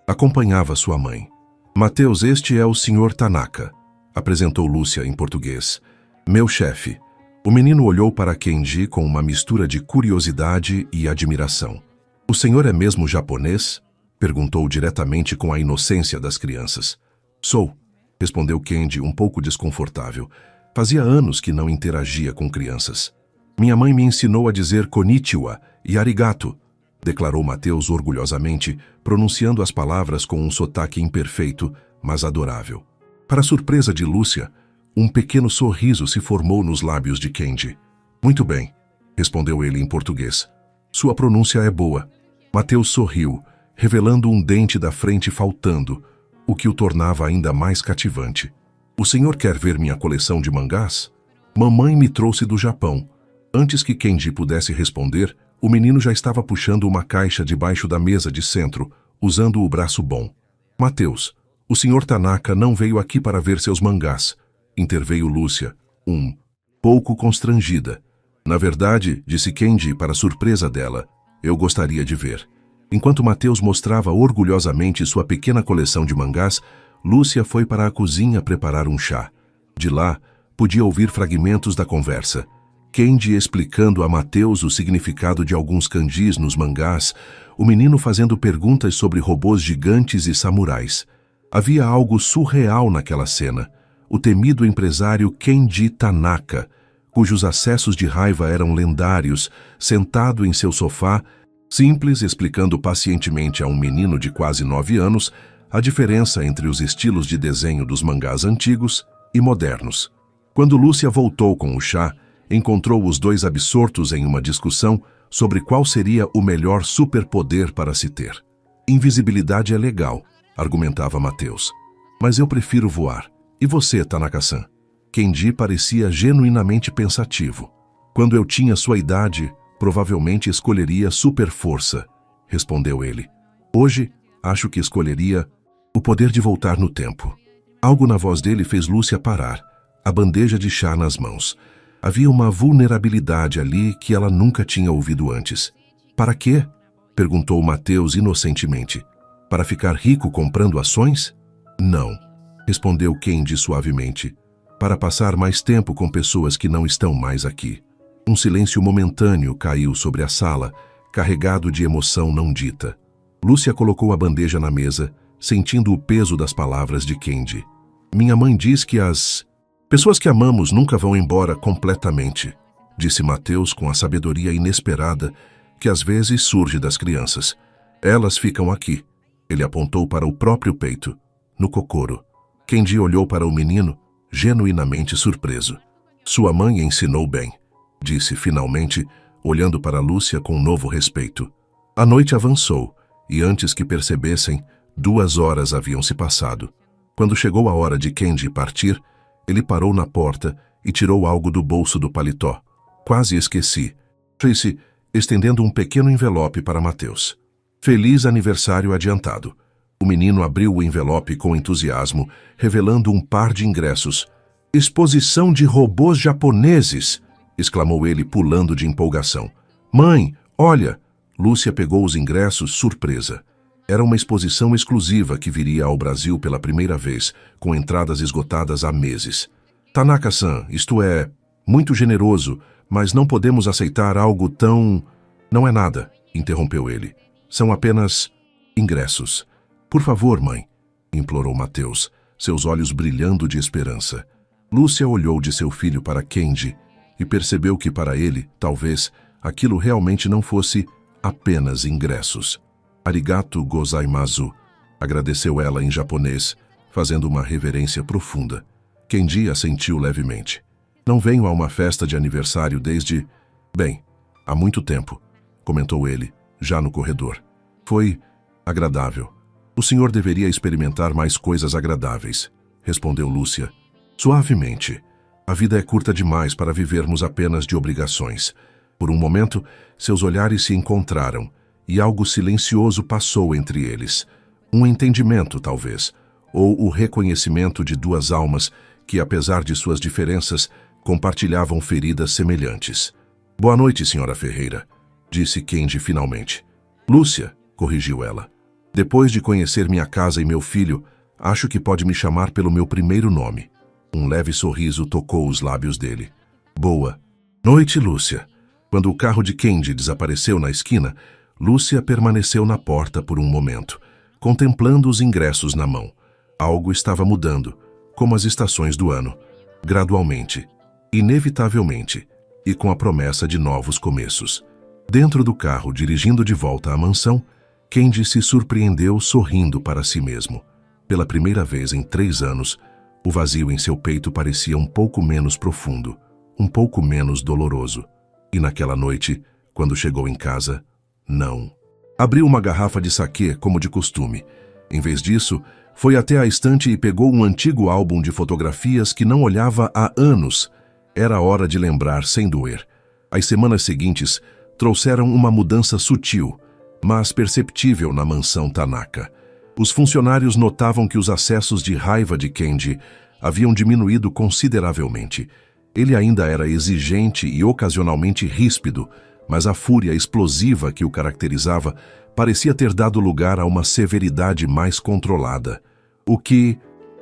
acompanhava sua mãe. Matheus, este é o Sr. Tanaka, apresentou Lúcia em português. Meu chefe. O menino olhou para Kenji com uma mistura de curiosidade e admiração. O senhor é mesmo japonês? Perguntou diretamente com a inocência das crianças. Sou, respondeu Kenji um pouco desconfortável. Fazia anos que não interagia com crianças. Minha mãe me ensinou a dizer konnichiwa e arigato, declarou Matheus orgulhosamente, pronunciando as palavras com um sotaque imperfeito, mas adorável. Para surpresa de Lúcia, um pequeno sorriso se formou nos lábios de Kenji. Muito bem, respondeu ele em português. Sua pronúncia é boa. Matheus sorriu, revelando um dente da frente faltando, o que o tornava ainda mais cativante. O senhor quer ver minha coleção de mangás? Mamãe me trouxe do Japão. Antes que Kenji pudesse responder, o menino já estava puxando uma caixa debaixo da mesa de centro, usando o braço bom. Matheus, o senhor Tanaka não veio aqui para ver seus mangás, interveio Lúcia, pouco constrangida. Na verdade, disse Kenji para surpresa dela, eu gostaria de ver. Enquanto Matheus mostrava orgulhosamente sua pequena coleção de mangás, Lúcia foi para a cozinha preparar um chá. De lá, podia ouvir fragmentos da conversa. Kenji explicando a Matheus o significado de alguns kanjis nos mangás, o menino fazendo perguntas sobre robôs gigantes e samurais. Havia algo surreal naquela cena. O temido empresário Kenji Tanaka, cujos acessos de raiva eram lendários, sentado em seu sofá, simples, explicando pacientemente a um menino de quase 9 anos a diferença entre os estilos de desenho dos mangás antigos e modernos. Quando Lúcia voltou com o chá, encontrou os dois absortos em uma discussão sobre qual seria o melhor superpoder para se ter. Invisibilidade é legal, argumentava Matheus. Mas eu prefiro voar. E você, Tanaka-san? Kenji parecia genuinamente pensativo. Quando eu tinha sua idade, provavelmente escolheria superforça, respondeu ele. Hoje, acho que escolheria o poder de voltar no tempo. Algo na voz dele fez Lúcia parar, a bandeja de chá nas mãos. Havia uma vulnerabilidade ali que ela nunca tinha ouvido antes. Para quê? Perguntou Mateus inocentemente. Para ficar rico comprando ações? Não, respondeu Kendi suavemente. Para passar mais tempo com pessoas que não estão mais aqui. Um silêncio momentâneo caiu sobre a sala, carregado de emoção não dita. Lúcia colocou a bandeja na mesa, sentindo o peso das palavras de Kendi. Minha mãe diz que as pessoas que amamos nunca vão embora completamente, disse Mateus com a sabedoria inesperada que às vezes surge das crianças. Elas ficam aqui. Ele apontou para o próprio peito, no cocoro. Kendi olhou para o menino, genuinamente surpreso. Sua mãe ensinou bem, disse finalmente, olhando para Lúcia com novo respeito. A noite avançou, e antes que percebessem, 2 horas haviam se passado. Quando chegou a hora de Kendi partir, ele parou na porta e tirou algo do bolso do paletó. Quase esqueci. Disse, estendendo um pequeno envelope para Mateus. Feliz aniversário adiantado. O menino abriu o envelope com entusiasmo, revelando um par de ingressos. Exposição de robôs japoneses! Exclamou ele, pulando de empolgação. Mãe, olha! Lúcia pegou os ingressos, surpresa. Era uma exposição exclusiva que viria ao Brasil pela primeira vez, com entradas esgotadas há meses. Tanaka-san, isto é, muito generoso, mas não podemos aceitar algo tão... Não é nada, interrompeu ele. São apenas ingressos. Por favor, mãe, implorou Mateus, seus olhos brilhando de esperança. Lúcia olhou de seu filho para Kendi e percebeu que para ele, talvez, aquilo realmente não fosse apenas ingressos. Arigato gozaimasu, agradeceu ela em japonês, fazendo uma reverência profunda. Kendi assentiu levemente. Não venho a uma festa de aniversário desde... Bem, há muito tempo, comentou ele, já no corredor. Foi agradável. O senhor deveria experimentar mais coisas agradáveis, respondeu Lúcia. Suavemente. A vida é curta demais para vivermos apenas de obrigações. Por um momento, seus olhares se encontraram, e algo silencioso passou entre eles. Um entendimento, talvez, ou o reconhecimento de 2 almas que, apesar de suas diferenças, compartilhavam feridas semelhantes. Boa noite, senhora Ferreira, disse Kendi finalmente. Lúcia, corrigiu ela. Depois de conhecer minha casa e meu filho, acho que pode me chamar pelo meu primeiro nome. Um leve sorriso tocou os lábios dele. Boa noite, Lúcia. Quando o carro de Kendi desapareceu na esquina, Lúcia permaneceu na porta por um momento, contemplando os ingressos na mão. Algo estava mudando, como as estações do ano. Gradualmente, inevitavelmente, e com a promessa de novos começos. Dentro do carro, dirigindo de volta à mansão, Kendi se surpreendeu sorrindo para si mesmo. Pela primeira vez em 3 anos, o vazio em seu peito parecia um pouco menos profundo, um pouco menos doloroso. E naquela noite, quando chegou em casa, não. Abriu uma garrafa de saquê, como de costume. Em vez disso, foi até a estante e pegou um antigo álbum de fotografias que não olhava há anos. Era hora de lembrar sem doer. As semanas seguintes trouxeram uma mudança sutil, mas perceptível na mansão Tanaka. Os funcionários notavam que os acessos de raiva de Kendi haviam diminuído consideravelmente. Ele ainda era exigente e ocasionalmente ríspido, mas a fúria explosiva que o caracterizava parecia ter dado lugar a uma severidade mais controlada. O que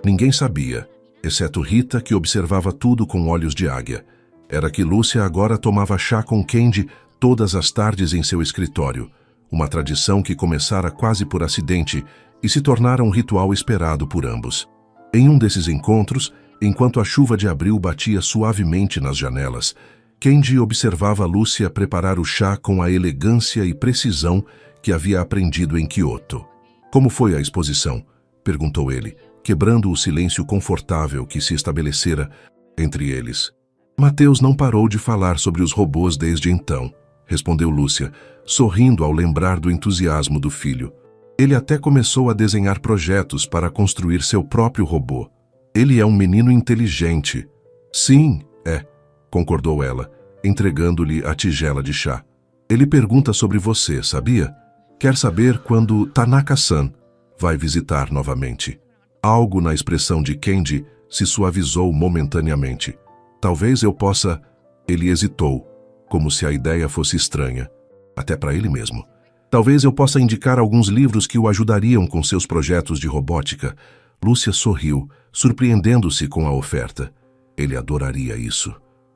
ninguém sabia, exceto Rita, que observava tudo com olhos de águia, era que Lúcia agora tomava chá com Kendi todas as tardes em seu escritório, uma tradição que começara quase por acidente e se tornara um ritual esperado por ambos. Em um desses encontros, enquanto a chuva de abril batia suavemente nas janelas, Kendi observava Lúcia preparar o chá com a elegância e precisão que havia aprendido em Kyoto. Como foi a exposição? Perguntou ele, quebrando o silêncio confortável que se estabelecera entre eles. Mateus não parou de falar sobre os robôs desde então, respondeu Lúcia, sorrindo ao lembrar do entusiasmo do filho. Ele até começou a desenhar projetos para construir seu próprio robô. Ele é um menino inteligente. Sim, é, concordou ela, entregando-lhe a tigela de chá. Ele pergunta sobre você, sabia? Quer saber quando Tanaka-san vai visitar novamente. Algo na expressão de Kenji se suavizou momentaneamente. Talvez eu possa... Ele hesitou, como se a ideia fosse estranha, até para ele mesmo. Talvez eu possa indicar alguns livros que o ajudariam com seus projetos de robótica. Lúcia sorriu, surpreendendo-se com a oferta. Ele adoraria isso.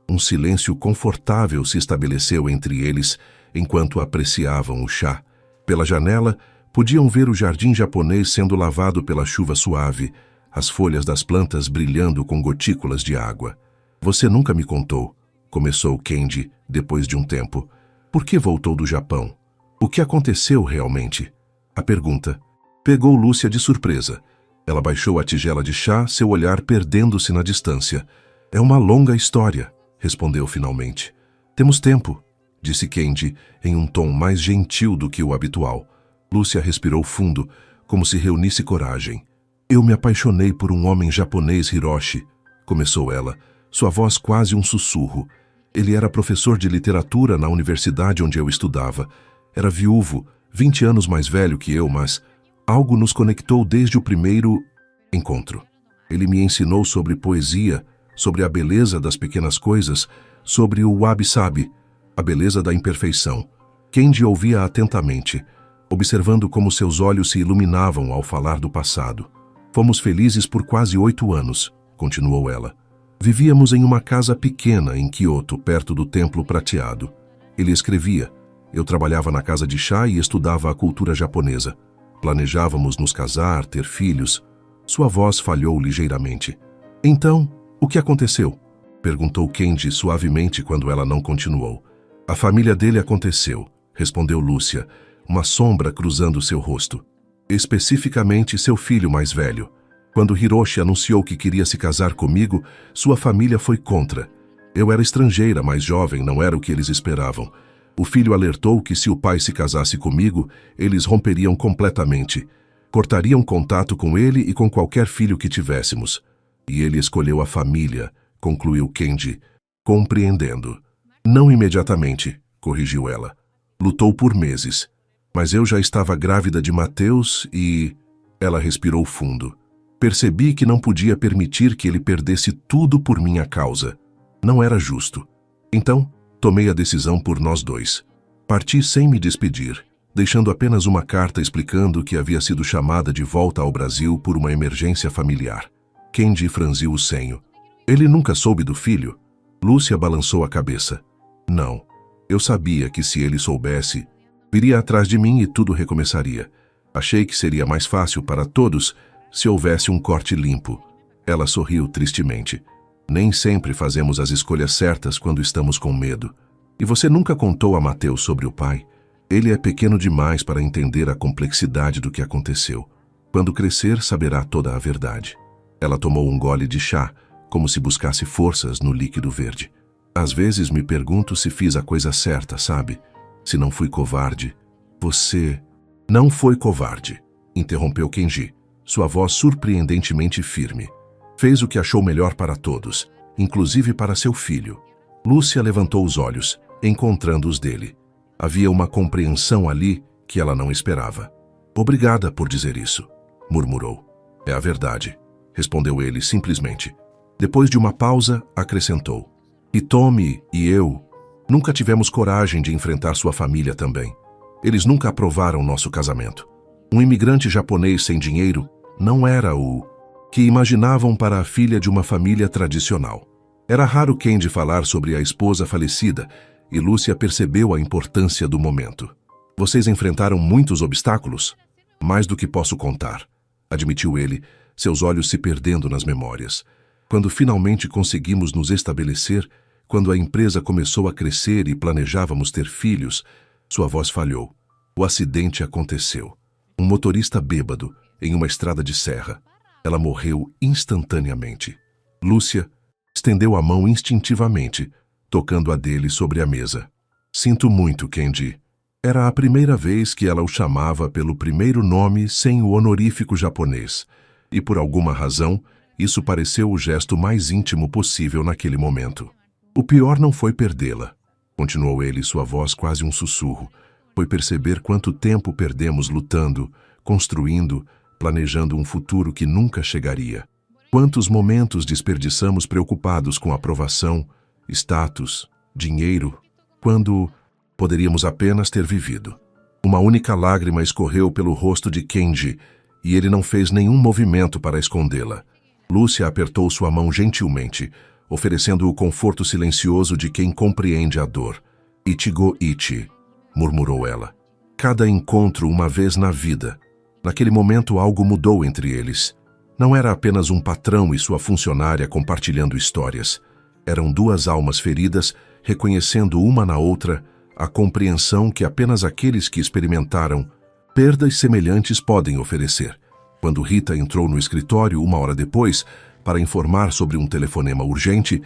Um silêncio confortável se estabeleceu entre eles enquanto apreciavam o chá. Pela janela, podiam ver o jardim japonês sendo lavado pela chuva suave, as folhas das plantas brilhando com gotículas de água. Você nunca me contou, começou Kenji, depois de um tempo. Por que voltou do Japão? O que aconteceu realmente? A pergunta pegou Lúcia de surpresa. Ela baixou a tigela de chá, seu olhar perdendo-se na distância. É uma longa história, respondeu finalmente. Temos tempo, disse Kenji, em um tom mais gentil do que o habitual. Lúcia respirou fundo, como se reunisse coragem. Eu me apaixonei por um homem japonês, Hiroshi, começou ela, sua voz quase um sussurro. Ele era professor de literatura na universidade onde eu estudava. Era viúvo, 20 anos mais velho que eu, mas algo nos conectou desde o primeiro encontro. Ele me ensinou sobre poesia, sobre a beleza das pequenas coisas, sobre o wabi-sabi, a beleza da imperfeição. Kenji ouvia atentamente, observando como seus olhos se iluminavam ao falar do passado. Fomos felizes por quase 8 anos, continuou ela. Vivíamos em uma casa pequena em Kyoto, perto do Templo Prateado. Ele escrevia. Eu trabalhava na casa de chá e estudava a cultura japonesa. Planejávamos nos casar, ter filhos. Sua voz falhou ligeiramente. Então, o que aconteceu? Perguntou Kenji suavemente quando ela não continuou. A família dele aconteceu, respondeu Lúcia, uma sombra cruzando seu rosto. Especificamente seu filho mais velho. Quando Hiroshi anunciou que queria se casar comigo, sua família foi contra. Eu era estrangeira, mais jovem, não era o que eles esperavam. O filho alertou que se o pai se casasse comigo, eles romperiam completamente. Cortariam contato com ele e com qualquer filho que tivéssemos. E ele escolheu a família, concluiu Kenji, compreendendo. Não imediatamente, corrigiu ela. Lutou por meses. Mas eu já estava grávida de Mateus e... Ela respirou fundo. Percebi que não podia permitir que ele perdesse tudo por minha causa. Não era justo. Então, tomei a decisão por nós dois. Parti sem me despedir, deixando apenas uma carta explicando que havia sido chamada de volta ao Brasil por uma emergência familiar. Kenji franziu o senho. Ele nunca soube do filho? Lúcia balançou a cabeça. Não. Eu sabia que se ele soubesse, viria atrás de mim e tudo recomeçaria. Achei que seria mais fácil para todos se houvesse um corte limpo. Ela sorriu tristemente. Nem sempre fazemos as escolhas certas quando estamos com medo. E você nunca contou a Mateus sobre o pai? Ele é pequeno demais para entender a complexidade do que aconteceu. Quando crescer, saberá toda a verdade. Ela tomou um gole de chá, como se buscasse forças no líquido verde. Às vezes me pergunto se fiz a coisa certa, sabe? Se não fui covarde. Você não foi covarde, interrompeu Kenji, sua voz surpreendentemente firme. Fez o que achou melhor para todos, inclusive para seu filho. Lúcia levantou os olhos, encontrando os dele. Havia uma compreensão ali que ela não esperava. Obrigada por dizer isso, murmurou. É a verdade, respondeu ele simplesmente. Depois de uma pausa, acrescentou. E Tommy e eu nunca tivemos coragem de enfrentar sua família também. Eles nunca aprovaram nosso casamento. Um imigrante japonês sem dinheiro não era o que imaginavam para a filha de uma família tradicional. Era raro Kenji falar sobre a esposa falecida e Lúcia percebeu a importância do momento. Vocês enfrentaram muitos obstáculos? Mais do que posso contar, admitiu ele, seus olhos se perdendo nas memórias. Quando finalmente conseguimos nos estabelecer, quando a empresa começou a crescer e planejávamos ter filhos, sua voz falhou. O acidente aconteceu. Um motorista bêbado, em uma estrada de serra. Ela morreu instantaneamente. Lúcia estendeu a mão instintivamente, tocando a dele sobre a mesa. Sinto muito, Kenji. Era a primeira vez que ela o chamava pelo primeiro nome sem o honorífico japonês, e por alguma razão, isso pareceu o gesto mais íntimo possível naquele momento. O pior não foi perdê-la, continuou ele, sua voz quase um sussurro. Foi perceber quanto tempo perdemos lutando, construindo, planejando um futuro que nunca chegaria. Quantos momentos desperdiçamos preocupados com aprovação, status, dinheiro, quando poderíamos apenas ter vivido. Uma única lágrima escorreu pelo rosto de Kenji e ele não fez nenhum movimento para escondê-la. Lúcia apertou sua mão gentilmente, oferecendo o conforto silencioso de quem compreende a dor. Ichigo Ichi, murmurou ela. Cada encontro uma vez na vida. Naquele momento algo mudou entre eles. Não era apenas um patrão e sua funcionária compartilhando histórias. Eram duas almas feridas, reconhecendo uma na outra a compreensão que apenas aqueles que experimentaram perdas semelhantes podem oferecer. Quando Rita entrou no escritório 1 hora depois, para informar sobre um telefonema urgente,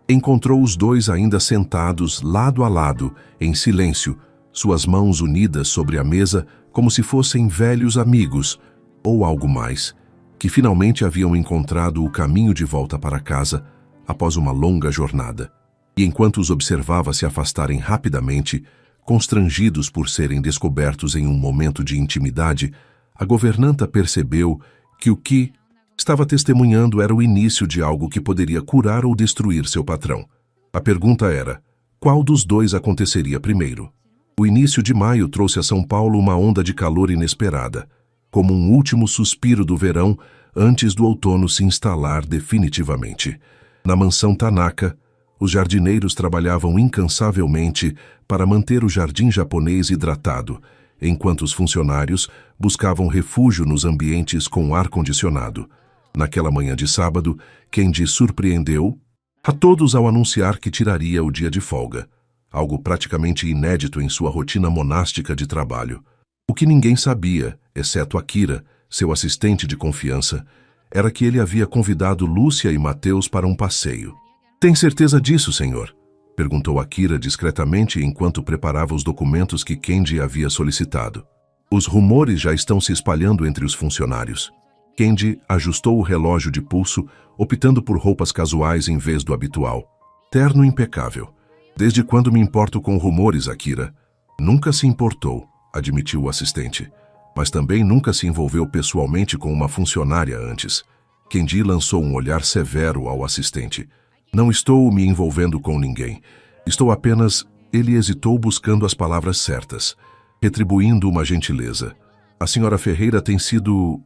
encontrou os dois ainda sentados lado a lado, em silêncio, suas mãos unidas sobre a mesa como se fossem velhos amigos, ou algo mais, que finalmente haviam encontrado o caminho de volta para casa após uma longa jornada. E enquanto os observava se afastarem rapidamente, constrangidos por serem descobertos em um momento de intimidade, a governanta percebeu que o que estava testemunhando era o início de algo que poderia curar ou destruir seu patrão. A pergunta era, qual dos dois aconteceria primeiro? O início de maio trouxe a São Paulo uma onda de calor inesperada, como um último suspiro do verão antes do outono se instalar definitivamente. Na mansão Tanaka, os jardineiros trabalhavam incansavelmente para manter o jardim japonês hidratado, enquanto os funcionários buscavam refúgio nos ambientes com ar-condicionado. Naquela manhã de sábado, Kenji surpreendeu a todos ao anunciar que tiraria o dia de folga, algo praticamente inédito em sua rotina monástica de trabalho. O que ninguém sabia, exceto Akira, seu assistente de confiança, era que ele havia convidado Lúcia e Mateus para um passeio. "Tem certeza disso, senhor?" perguntou Akira discretamente enquanto preparava os documentos que Kenji havia solicitado. "Os rumores já estão se espalhando entre os funcionários." Kenji ajustou o relógio de pulso, optando por roupas casuais em vez do habitual. "Terno impecável. Desde quando me importo com rumores, Akira?" "Nunca se importou", admitiu o assistente. "Mas também nunca se envolveu pessoalmente com uma funcionária antes." Kenji lançou um olhar severo ao assistente. "Não estou me envolvendo com ninguém. Estou apenas..." Ele hesitou buscando as palavras certas, retribuindo uma gentileza. "A senhora Ferreira tem sido...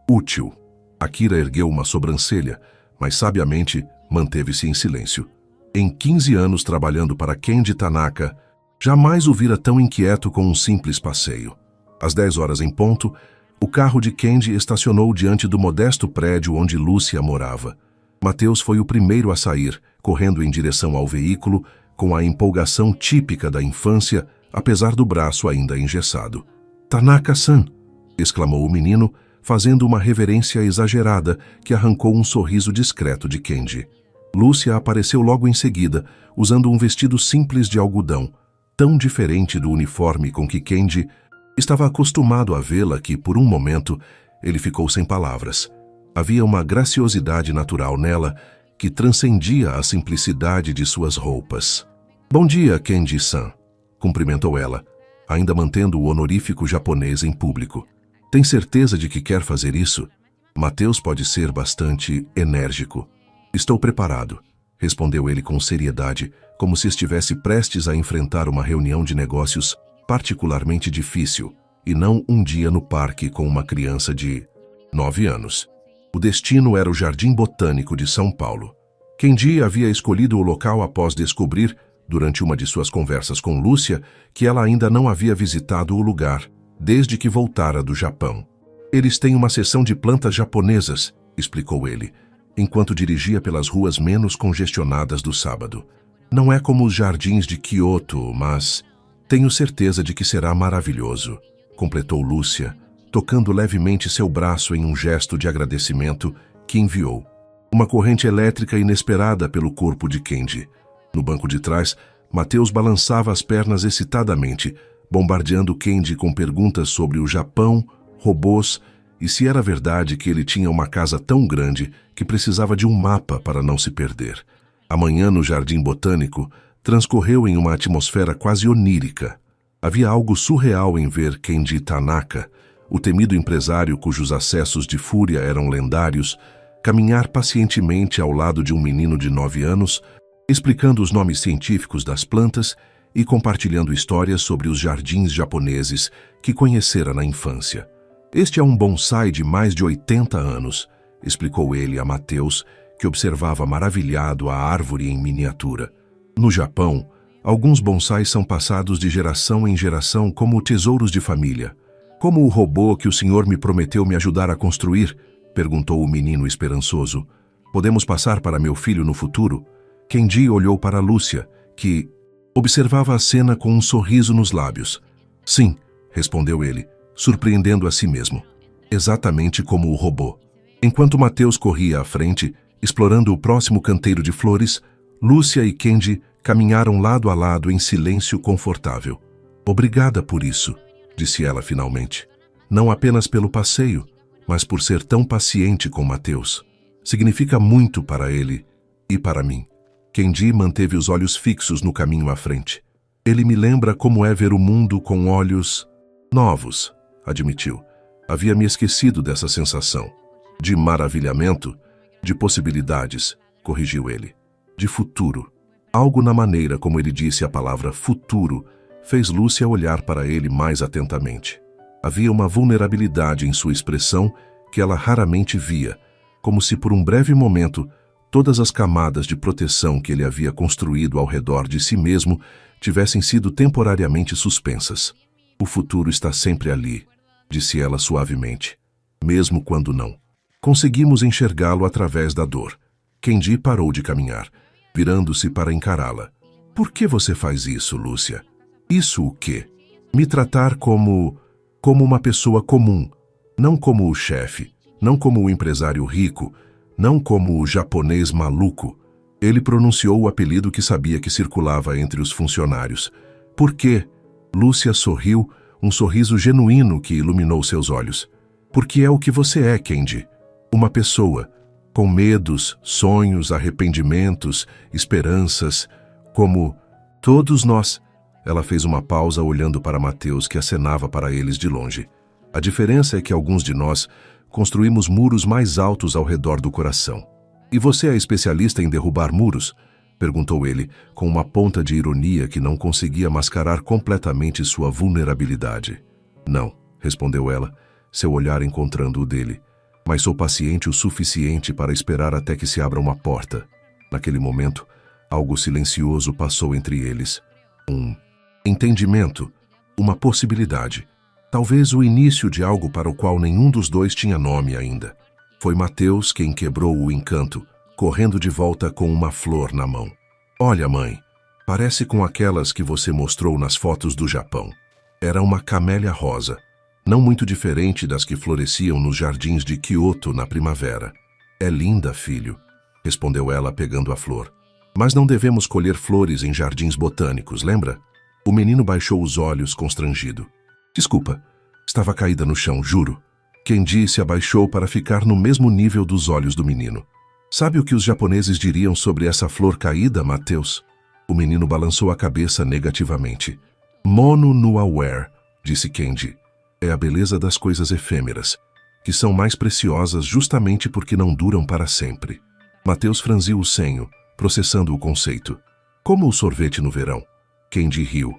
útil." Akira ergueu uma sobrancelha, mas sabiamente manteve-se em silêncio. Em 15 anos trabalhando para Kenji Tanaka, jamais o vira tão inquieto com um simples passeio. Às 10 horas em ponto, o carro de Kenji estacionou diante do modesto prédio onde Lúcia morava. Mateus foi o primeiro a sair, correndo em direção ao veículo, com a empolgação típica da infância, apesar do braço ainda engessado. "Tanaka-san!" exclamou o menino, fazendo uma reverência exagerada que arrancou um sorriso discreto de Kenji. Lúcia apareceu logo em seguida, usando um vestido simples de algodão, tão diferente do uniforme com que Kenji estava acostumado a vê-la que, por um momento, ele ficou sem palavras. Havia uma graciosidade natural nela que transcendia a simplicidade de suas roupas. "Bom dia, Kenji-san", cumprimentou ela, ainda mantendo o honorífico japonês em público. "Tem certeza de que quer fazer isso?" Mateus pode ser bastante enérgico. "Estou preparado", respondeu ele com seriedade, como se estivesse prestes a enfrentar uma reunião de negócios particularmente difícil, e não um dia no parque com uma criança de 9 anos. O destino era o Jardim Botânico de São Paulo. Kenji havia escolhido o local após descobrir, durante uma de suas conversas com Lúcia, que ela ainda não havia visitado o lugar, desde que voltara do Japão. "Eles têm uma seção de plantas japonesas", explicou ele, enquanto dirigia pelas ruas menos congestionadas do sábado. "Não é como os jardins de Kyoto, mas tenho certeza de que será maravilhoso", completou Lúcia, tocando levemente seu braço em um gesto de agradecimento que enviou uma corrente elétrica inesperada pelo corpo de Kenji. No banco de trás, Mateus balançava as pernas excitadamente, bombardeando Kenji com perguntas sobre o Japão, robôs e se era verdade que ele tinha uma casa tão grande que precisava de um mapa para não se perder. A manhã no Jardim Botânico transcorreu em uma atmosfera quase onírica. Havia algo surreal em ver Kenji Tanaka, o temido empresário cujos acessos de fúria eram lendários, caminhar pacientemente ao lado de um menino de 9 anos, explicando os nomes científicos das plantas e compartilhando histórias sobre os jardins japoneses que conhecera na infância. Este é um bonsai de mais de 80 anos, explicou ele a Mateus, que observava maravilhado a árvore em miniatura. No Japão, alguns bonsais são passados de geração em geração como tesouros de família. Como o robô que o senhor me prometeu me ajudar a construir? Perguntou o menino esperançoso. Podemos passar para meu filho no futuro? Kenji olhou para Lúcia, que observava a cena com um sorriso nos lábios. Sim, respondeu ele, surpreendendo a si mesmo. Exatamente como o robô. Enquanto Mateus corria à frente, explorando o próximo canteiro de flores, Lúcia e Kenji caminharam lado a lado em silêncio confortável. Obrigada por isso, disse ela finalmente. Não apenas pelo passeio, mas por ser tão paciente com Mateus. Significa muito para ele e para mim. Kenji manteve os olhos fixos no caminho à frente. Ele me lembra como é ver o mundo com olhos novos, admitiu. Havia me esquecido dessa sensação. De maravilhamento, de possibilidades, corrigiu ele. De futuro. Algo na maneira como ele disse a palavra futuro fez Lúcia olhar para ele mais atentamente. Havia uma vulnerabilidade em sua expressão que ela raramente via, como se por um breve momento todas as camadas de proteção que ele havia construído ao redor de si mesmo tivessem sido temporariamente suspensas. O futuro está sempre ali, disse ela suavemente, mesmo quando não. Conseguimos enxergá-lo através da dor. Kenji parou de caminhar, virando-se para encará-la. Por que você faz isso, Lúcia? Isso o quê? Me tratar como uma pessoa comum, não como o chefe, não como o empresário rico, não como o japonês maluco. Ele pronunciou o apelido que sabia que circulava entre os funcionários. Por quê? Lúcia sorriu, um sorriso genuíno que iluminou seus olhos. Porque é o que você é, Kenji. Uma pessoa, com medos, sonhos, arrependimentos, esperanças, como todos nós. Ela fez uma pausa olhando para Mateus, que acenava para eles de longe. A diferença é que alguns de nós construímos muros mais altos ao redor do coração. E você é especialista em derrubar muros? Perguntou ele, com uma ponta de ironia que não conseguia mascarar completamente sua vulnerabilidade. Não, respondeu ela, seu olhar encontrando o dele. Mas sou paciente o suficiente para esperar até que se abra uma porta. Naquele momento, algo silencioso passou entre eles. Um entendimento, uma possibilidade. Talvez o início de algo para o qual nenhum dos dois tinha nome ainda. Foi Mateus quem quebrou o encanto, correndo de volta com uma flor na mão. Olha, mãe, parece com aquelas que você mostrou nas fotos do Japão. Era uma camélia rosa, não muito diferente das que floresciam nos jardins de Kyoto na primavera. É linda, filho, respondeu ela pegando a flor. Mas não devemos colher flores em jardins botânicos, lembra? O menino baixou os olhos constrangido. Desculpa, estava caída no chão, juro. Kenji se abaixou para ficar no mesmo nível dos olhos do menino. Sabe o que os japoneses diriam sobre essa flor caída, Mateus? O menino balançou a cabeça negativamente. Mono no aware, disse Kenji. É a beleza das coisas efêmeras, que são mais preciosas justamente porque não duram para sempre. Mateus franziu o senho, processando o conceito. Como o sorvete no verão. Kenji riu.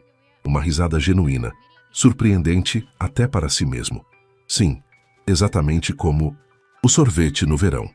Uma risada genuína, surpreendente até para si mesmo. Sim, exatamente como o sorvete no verão.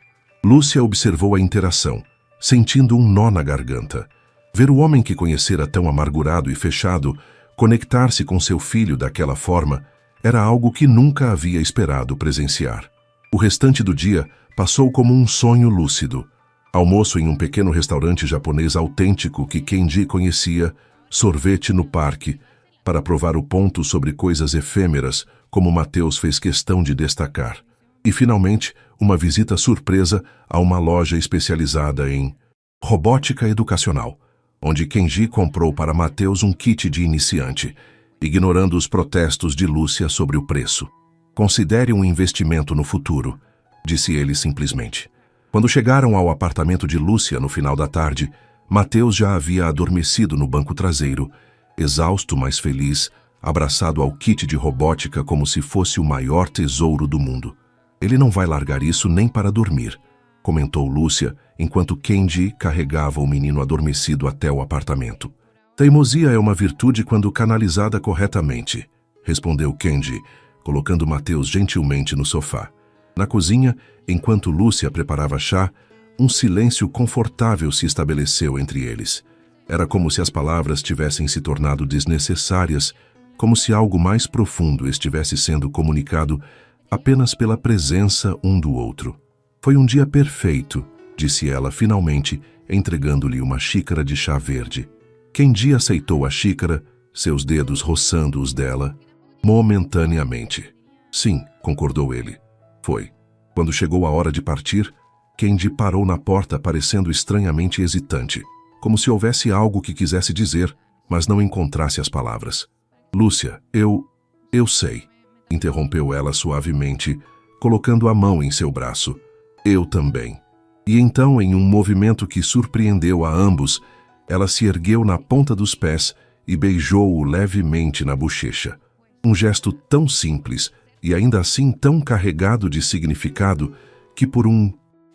Lúcia observou a interação, sentindo um nó na garganta. Ver o homem que conhecera tão amargurado e fechado conectar-se com seu filho daquela forma era algo que nunca havia esperado presenciar. O restante do dia passou como um sonho lúcido. Almoço em um pequeno restaurante japonês autêntico que Kenji conhecia, sorvete no parque, para provar o ponto sobre coisas efêmeras, como Mateus fez questão de destacar. E, finalmente, uma visita surpresa a uma loja especializada em robótica educacional, onde Kenji comprou para Mateus um kit de iniciante, ignorando os protestos de Lúcia sobre o preço. Considere um investimento no futuro, disse ele simplesmente. Quando chegaram ao apartamento de Lúcia no final da tarde, Mateus já havia adormecido no banco traseiro, exausto, mas feliz, abraçado ao kit de robótica como se fosse o maior tesouro do mundo. Ele não vai largar isso nem para dormir, comentou Lúcia, enquanto Kenji carregava o menino adormecido até o apartamento. Teimosia é uma virtude quando canalizada corretamente, respondeu Kenji, colocando Mateus gentilmente no sofá. Na cozinha, enquanto Lúcia preparava chá, um silêncio confortável se estabeleceu entre eles. Era como se as palavras tivessem se tornado desnecessárias, como se algo mais profundo estivesse sendo comunicado apenas pela presença um do outro. Foi um dia perfeito, disse ela finalmente, entregando-lhe uma xícara de chá verde. Kenji aceitou a xícara, seus dedos roçando os dela, momentaneamente. Sim, concordou ele. Foi. Quando chegou a hora de partir, Kenji parou na porta parecendo estranhamente hesitante, como se houvesse algo que quisesse dizer, mas não encontrasse as palavras. Lúcia, eu sei, interrompeu ela suavemente, colocando a mão em seu braço. Eu também. E então, em um movimento que surpreendeu a ambos, ela se ergueu na ponta dos pés e beijou-o levemente na bochecha. Um gesto tão simples e ainda assim tão carregado de significado que por um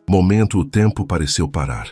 momento o tempo pareceu parar.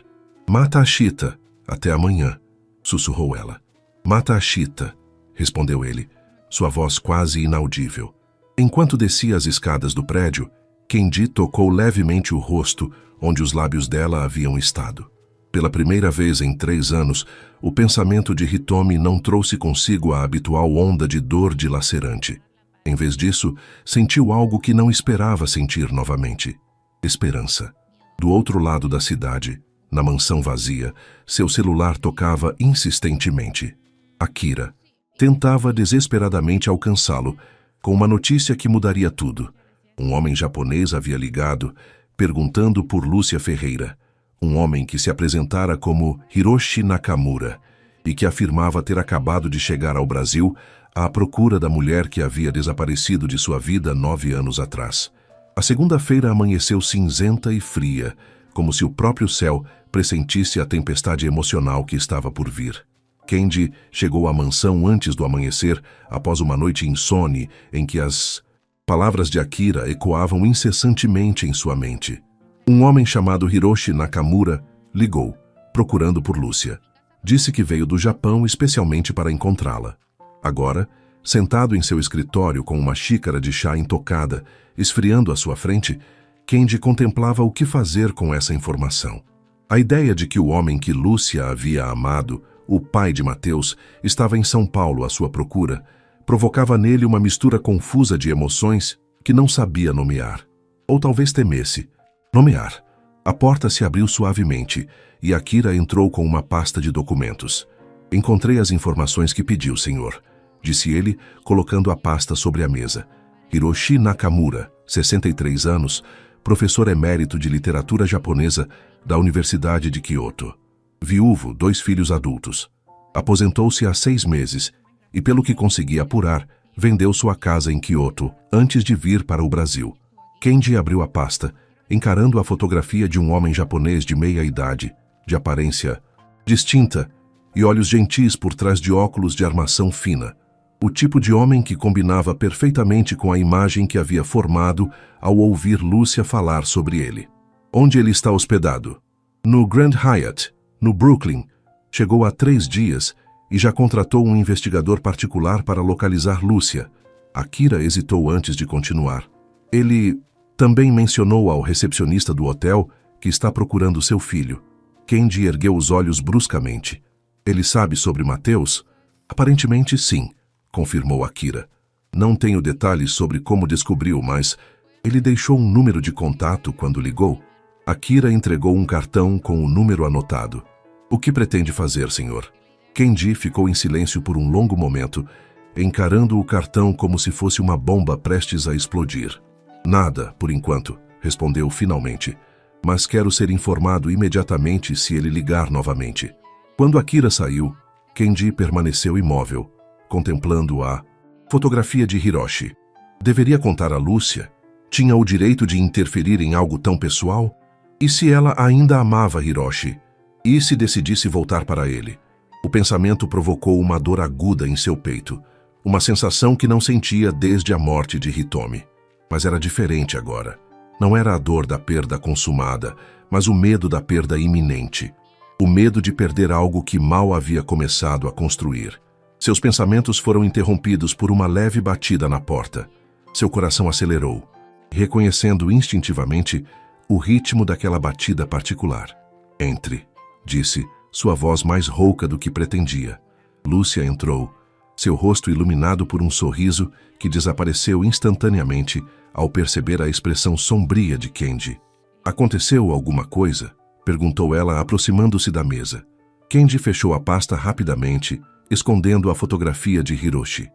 Mata a Chita, até amanhã, sussurrou ela. Mata a Chita, respondeu ele, sua voz quase inaudível. Enquanto descia as escadas do prédio, Kenji tocou levemente o rosto onde os lábios dela haviam estado. Pela primeira vez em 3 anos, o pensamento de Hitomi não trouxe consigo a habitual onda de dor dilacerante. Em vez disso, sentiu algo que não esperava sentir novamente. Esperança. Do outro lado da cidade, na mansão vazia, seu celular tocava insistentemente. Akira tentava desesperadamente alcançá-lo, com uma notícia que mudaria tudo. Um homem japonês havia ligado, perguntando por Lúcia Ferreira, um homem que se apresentara como Hiroshi Nakamura e que afirmava ter acabado de chegar ao Brasil à procura da mulher que havia desaparecido de sua vida 9 anos atrás. A segunda-feira amanheceu cinzenta e fria, como se o próprio céu pressentisse a tempestade emocional que estava por vir. Kenji chegou à mansão antes do amanhecer, após uma noite insone em que as palavras de Akira ecoavam incessantemente em sua mente. Um homem chamado Hiroshi Nakamura ligou, procurando por Lúcia. Disse que veio do Japão especialmente para encontrá-la. Agora, sentado em seu escritório com uma xícara de chá intocada, esfriando à sua frente, Kenji contemplava o que fazer com essa informação. A ideia de que o homem que Lúcia havia amado, o pai de Mateus, estava em São Paulo à sua procura, provocava nele uma mistura confusa de emoções que não sabia nomear. Ou talvez temesse. Nomear. A porta se abriu suavemente e Akira entrou com uma pasta de documentos. Encontrei as informações que pediu, senhor, disse ele, colocando a pasta sobre a mesa. Hiroshi Nakamura, 63 anos, professor emérito de literatura japonesa da Universidade de Kyoto. Viúvo, 2 filhos adultos. Aposentou-se há 6 meses e, pelo que consegui apurar, vendeu sua casa em Kyoto antes de vir para o Brasil. Kenji abriu a pasta, encarando a fotografia de um homem japonês de meia idade, de aparência distinta e olhos gentis por trás de óculos de armação fina. O tipo de homem que combinava perfeitamente com a imagem que havia formado ao ouvir Lúcia falar sobre ele. Onde ele está hospedado? No Grand Hyatt, no Brooklyn. Chegou há 3 dias e já contratou um investigador particular para localizar Lúcia. Akira hesitou antes de continuar. Ele também mencionou ao recepcionista do hotel que está procurando seu filho. Kenji ergueu os olhos bruscamente. Ele sabe sobre Mateus? Aparentemente sim, confirmou Akira. Não tenho detalhes sobre como descobriu, mas ele deixou um número de contato quando ligou. Akira entregou um cartão com o número anotado. O que pretende fazer, senhor? Kenji ficou em silêncio por um longo momento, encarando o cartão como se fosse uma bomba prestes a explodir. Nada, por enquanto, respondeu finalmente, mas quero ser informado imediatamente se ele ligar novamente. Quando Akira saiu, Kenji permaneceu imóvel, contemplando a fotografia de Hiroshi. Deveria contar a Lúcia? Tinha o direito de interferir em algo tão pessoal? E se ela ainda amava Hiroshi? E se decidisse voltar para ele? O pensamento provocou uma dor aguda em seu peito. uma sensação que não sentia desde a morte de Hitomi. Mas era diferente agora. Não era a dor da perda consumada, mas o medo da perda iminente. O medo de perder algo que mal havia começado a construir. Seus pensamentos foram interrompidos por uma leve batida na porta. Seu coração acelerou, reconhecendo instintivamente o ritmo daquela batida particular. "Entre", disse, sua voz mais rouca do que pretendia. Lúcia entrou, seu rosto iluminado por um sorriso que desapareceu instantaneamente ao perceber a expressão sombria de Kenji. "Aconteceu alguma coisa?", perguntou ela, aproximando-se da mesa. Kenji fechou a pasta rapidamente, escondendo a fotografia de Hiroshi.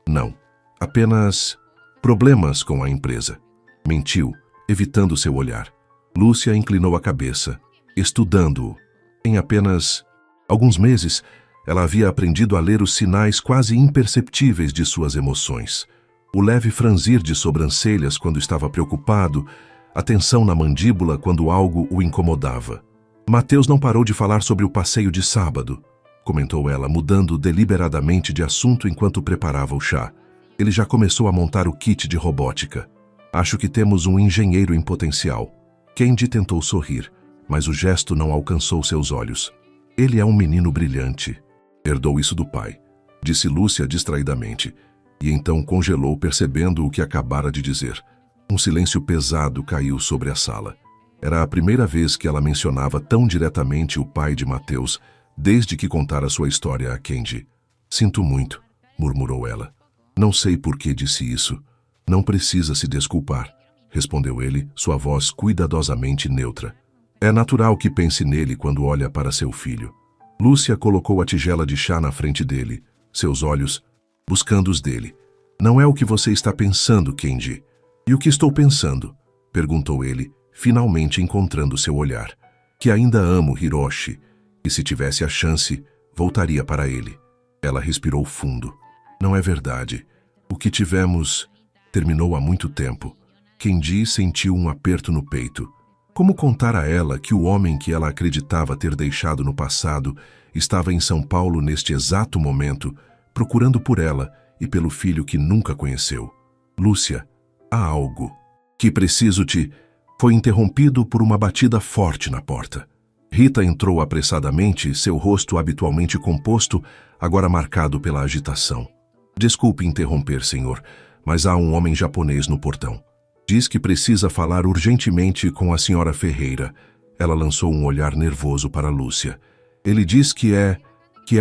"Não, apenas problemas com a empresa", mentiu, evitando seu olhar. Lúcia inclinou a cabeça, estudando-o. Em apenas alguns meses, ela havia aprendido a ler os sinais quase imperceptíveis de suas emoções. O leve franzir de sobrancelhas quando estava preocupado, a tensão na mandíbula quando algo o incomodava. "Mateus não parou de falar sobre o passeio de sábado", comentou ela, mudando deliberadamente de assunto enquanto preparava o chá. "Ele já começou a montar o kit de robótica. Acho que temos um engenheiro em potencial." Kenji tentou sorrir, mas o gesto não alcançou seus olhos. "Ele é um menino brilhante. Herdou isso do pai", disse Lúcia distraidamente, e então congelou percebendo o que acabara de dizer. Um silêncio pesado caiu sobre a sala. Era a primeira vez que ela mencionava tão diretamente o pai de Mateus, desde que contara sua história a Kenji. "Sinto muito", murmurou ela. "Não sei por que disse isso. Não precisa se desculpar", respondeu ele, sua voz cuidadosamente neutra. "É natural que pense nele quando olha para seu filho." Lúcia colocou a tigela de chá na frente dele, seus olhos buscando os dele. "Não é o que você está pensando, Kenji." "E o que estou pensando?", perguntou ele, finalmente encontrando seu olhar. "Que ainda amo Hiroshi, e se tivesse a chance, voltaria para ele." Ela respirou fundo. "Não é verdade. O que tivemos terminou há muito tempo." Kenji sentiu um aperto no peito. Como contar a ela que o homem que ela acreditava ter deixado no passado estava em São Paulo neste exato momento, procurando por ela e pelo filho que nunca conheceu? "Lúcia, há algo que preciso te..." Foi interrompido por uma batida forte na porta. Rita entrou apressadamente, seu rosto habitualmente composto, agora marcado pela agitação. "Desculpe interromper, senhor, mas há um homem japonês no portão. Diz que precisa falar urgentemente com a senhora Ferreira." Ela lançou um olhar nervoso para Lúcia. "Ele diz que é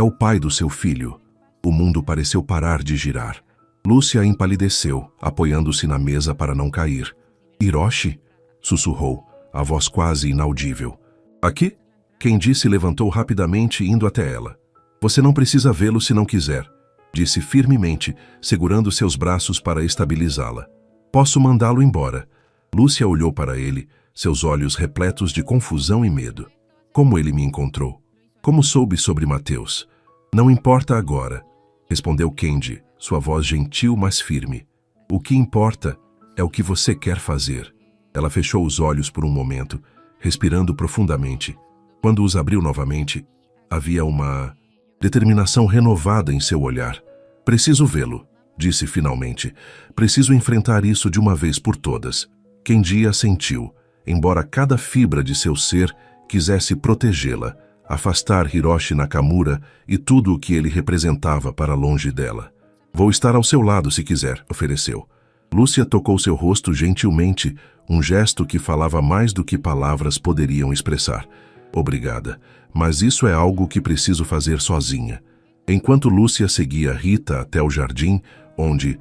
o pai do seu filho." O mundo pareceu parar de girar. Lúcia empalideceu, apoiando-se na mesa para não cair. "Hiroshi?", sussurrou, a voz quase inaudível. "Aqui?" Kenji se levantou rapidamente, indo até ela. "Você não precisa vê-lo se não quiser", disse firmemente, segurando seus braços para estabilizá-la. "Posso mandá-lo embora." Lúcia olhou para ele, seus olhos repletos de confusão e medo. "Como ele me encontrou? Como soube sobre Mateus?" "Não importa agora", respondeu Kenji, sua voz gentil, mas firme. "O que importa é o que você quer fazer." Ela fechou os olhos por um momento, respirando profundamente. Quando os abriu novamente, havia uma determinação renovada em seu olhar. "Preciso vê-lo", disse finalmente. "Preciso enfrentar isso de uma vez por todas." Kenji assentiu, embora cada fibra de seu ser quisesse protegê-la, afastar Hiroshi Nakamura e tudo o que ele representava para longe dela. "Vou estar ao seu lado se quiser", ofereceu. Lúcia tocou seu rosto gentilmente, um gesto que falava mais do que palavras poderiam expressar. "Obrigada, mas isso é algo que preciso fazer sozinha." Enquanto Lúcia seguia Rita até o jardim, onde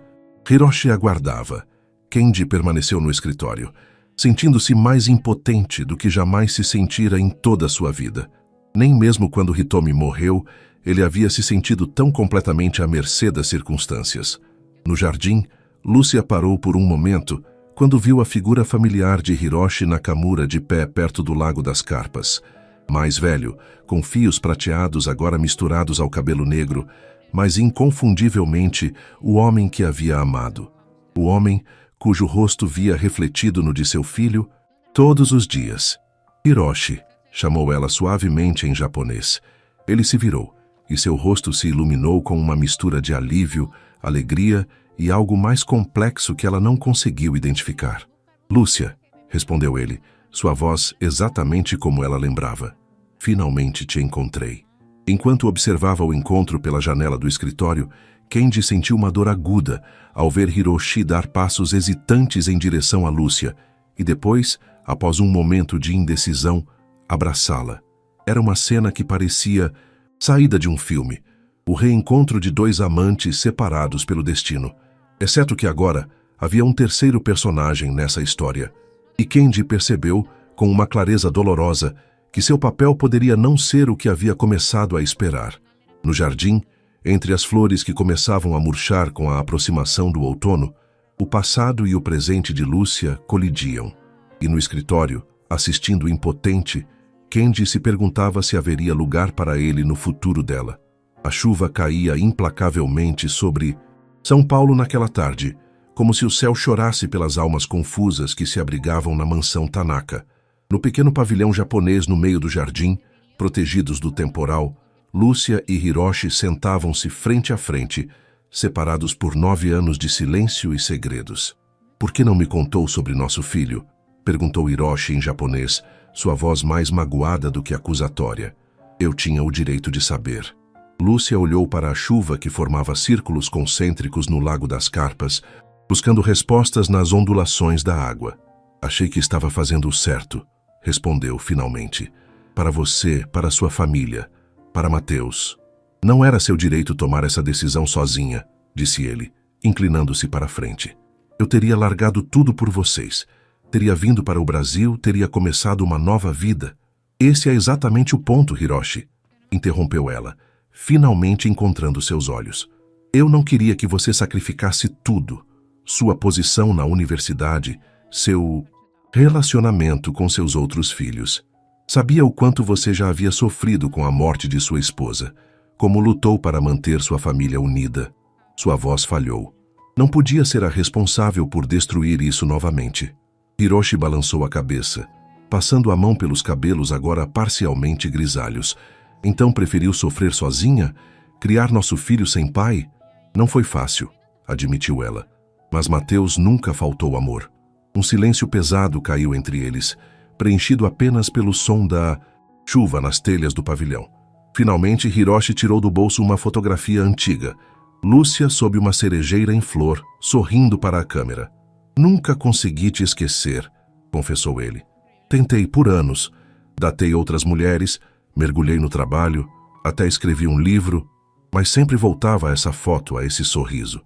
Hiroshi aguardava, Kenji permaneceu no escritório, sentindo-se mais impotente do que jamais se sentira em toda a sua vida. Nem mesmo quando Hitomi morreu, ele havia se sentido tão completamente à mercê das circunstâncias. No jardim, Lúcia parou por um momento quando viu a figura familiar de Hiroshi Nakamura de pé perto do Lago das Carpas. Mais velho, com fios prateados agora misturados ao cabelo negro, mas inconfundivelmente o homem que havia amado. O homem cujo rosto via refletido no de seu filho todos os dias. "Hiroshi", chamou ela suavemente em japonês. Ele se virou, e seu rosto se iluminou com uma mistura de alívio, alegria e algo mais complexo que ela não conseguiu identificar. Lúcia, respondeu ele, sua voz exatamente como ela lembrava. Finalmente te encontrei. Enquanto observava o encontro pela janela do escritório, Kendi sentiu uma dor aguda ao ver Hiroshi dar passos hesitantes em direção a Lúcia e depois, após um momento de indecisão, abraçá-la. Era uma cena que parecia saída de um filme, o reencontro de dois amantes separados pelo destino. Exceto que agora havia um terceiro personagem nessa história, e Kendi percebeu, com uma clareza dolorosa, que seu papel poderia não ser o que havia começado a esperar. No jardim, entre as flores que começavam a murchar com a aproximação do outono, o passado e o presente de Lúcia colidiam. E no escritório, assistindo impotente, Kendi se perguntava se haveria lugar para ele no futuro dela. A chuva caía implacavelmente sobre São Paulo naquela tarde, como se o céu chorasse pelas almas confusas que se abrigavam na mansão Tanaka. No pequeno pavilhão japonês no meio do jardim, protegidos do temporal, Lúcia e Hiroshi sentavam-se frente a frente, separados por 9 anos de silêncio e segredos. Por que não me contou sobre nosso filho? Perguntou Hiroshi em japonês, sua voz mais magoada do que acusatória. Eu tinha o direito de saber. Lúcia olhou para a chuva que formava círculos concêntricos no Lago das Carpas, buscando respostas nas ondulações da água. Achei que estava fazendo o certo, respondeu finalmente. Para você, para sua família, para Mateus. Não era seu direito tomar essa decisão sozinha, disse ele, inclinando-se para a frente. Eu teria largado tudo por vocês. Teria vindo para o Brasil, teria começado uma nova vida. Esse é exatamente o ponto, Hiroshi, interrompeu ela, finalmente encontrando seus olhos. Eu não queria que você sacrificasse tudo. Sua posição na universidade, seu relacionamento com seus outros filhos. Sabia o quanto você já havia sofrido com a morte de sua esposa, como lutou para manter sua família unida. Sua voz falhou. Não podia ser a responsável por destruir isso novamente. Hiroshi balançou a cabeça, passando a mão pelos cabelos agora parcialmente grisalhos. Então preferiu sofrer sozinha? Criar nosso filho sem pai? Não foi fácil, admitiu ela. Mas Mateus nunca faltou amor. Um silêncio pesado caiu entre eles, preenchido apenas pelo som da chuva nas telhas do pavilhão. Finalmente, Hiroshi tirou do bolso uma fotografia antiga. Lúcia sob uma cerejeira em flor, sorrindo para a câmera. Nunca consegui te esquecer, confessou ele. Tentei por anos. Datei outras mulheres, mergulhei no trabalho, até escrevi um livro, mas sempre voltava a essa foto, a esse sorriso.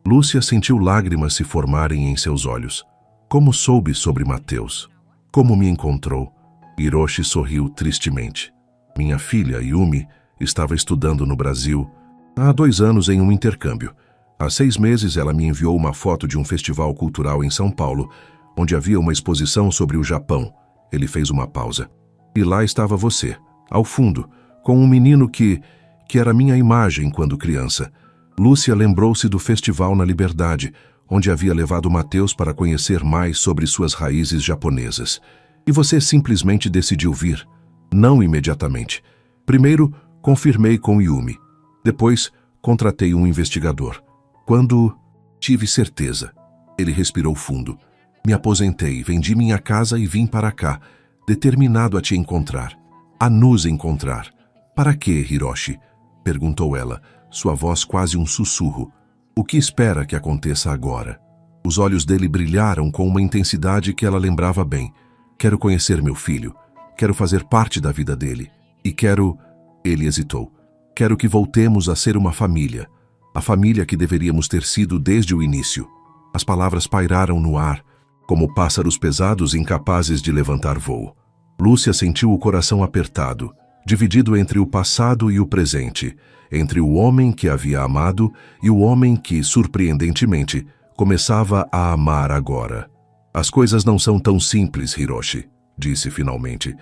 Lúcia sentiu lágrimas se formarem em seus olhos. Como soube sobre Mateus? Como me encontrou? Hiroshi sorriu tristemente. Minha filha, Yumi, estava estudando no Brasil há 2 anos em um intercâmbio. Há 6 meses ela me enviou uma foto de um festival cultural em São Paulo, onde havia uma exposição sobre o Japão. Ele fez uma pausa. E lá estava você, ao fundo, com um menino que era minha imagem quando criança. Lúcia lembrou-se do festival na Liberdade, onde havia levado Mateus para conhecer mais sobre suas raízes japonesas. E você simplesmente decidiu vir. Não imediatamente. Primeiro, confirmei com Yumi. Depois, contratei um investigador. Quando tive certeza, ele respirou fundo. Me aposentei, vendi minha casa e vim para cá, determinado a te encontrar. A nos encontrar. Para quê, Hiroshi? Perguntou ela, sua voz quase um sussurro. O que espera que aconteça agora? Os olhos dele brilharam com uma intensidade que ela lembrava bem. Quero conhecer meu filho. Quero fazer parte da vida dele. E quero... Ele hesitou. Quero que voltemos a ser uma família. A família que deveríamos ter sido desde o início. As palavras pairaram no ar, como pássaros pesados incapazes de levantar voo. Lúcia sentiu o coração apertado, dividido entre o passado e o presente, entre o homem que havia amado e o homem que, surpreendentemente, começava a amar agora. As coisas não são tão simples, Hiroshi, disse finalmente.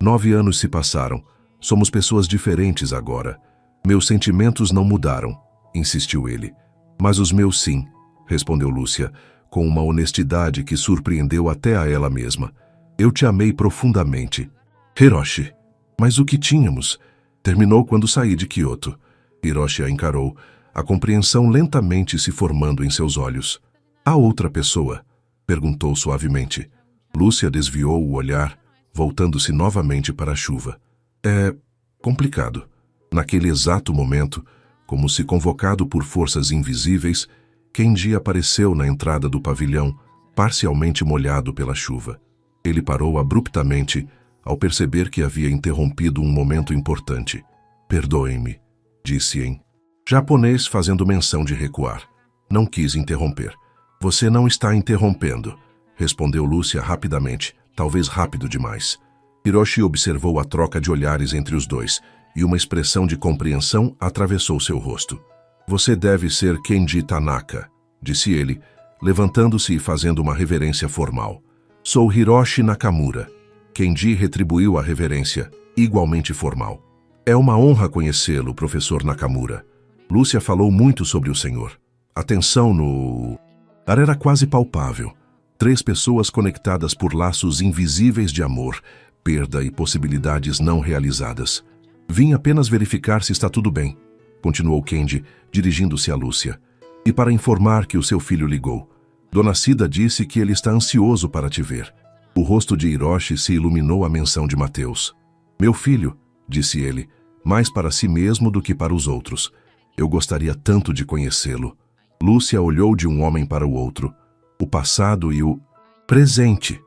9 anos se passaram. Somos pessoas diferentes agora. Meus sentimentos não mudaram, insistiu ele. Mas os meus sim, respondeu Lúcia, com uma honestidade que surpreendeu até a ela mesma. Eu te amei profundamente. Hiroshi, mas o que tínhamos? Terminou quando saí de Kyoto. Hiroshi a encarou, a compreensão lentamente se formando em seus olhos. A outra pessoa? Perguntou suavemente. Lúcia desviou o olhar, voltando-se novamente para a chuva. É complicado. Naquele exato momento, como se convocado por forças invisíveis, Kendi apareceu na entrada do pavilhão, parcialmente molhado pela chuva. Ele parou abruptamente ao perceber que havia interrompido um momento importante. Perdoem-me, disse em japonês, fazendo menção de recuar. Não quis interromper. Você não está interrompendo, respondeu Lúcia rapidamente, talvez rápido demais. Hiroshi observou a troca de olhares entre os dois, e uma expressão de compreensão atravessou seu rosto. Você deve ser Kendi Tanaka, disse ele, levantando-se e fazendo uma reverência formal. Sou Hiroshi Nakamura. Kendi retribuiu a reverência, igualmente formal. É uma honra conhecê-lo, professor Nakamura. Lúcia falou muito sobre o senhor. A tensão no ar era quase palpável. 3 pessoas conectadas por laços invisíveis de amor, perda e possibilidades não realizadas. Vim apenas verificar se está tudo bem, continuou Kendi, dirigindo-se a Lúcia. E para informar que o seu filho ligou. Dona Cida disse que ele está ansioso para te ver. O rosto de Hiroshi se iluminou à menção de Mateus. Meu filho, disse ele, mais para si mesmo do que para os outros. Eu gostaria tanto de conhecê-lo. Lúcia olhou de um homem para o outro. O passado e o presente.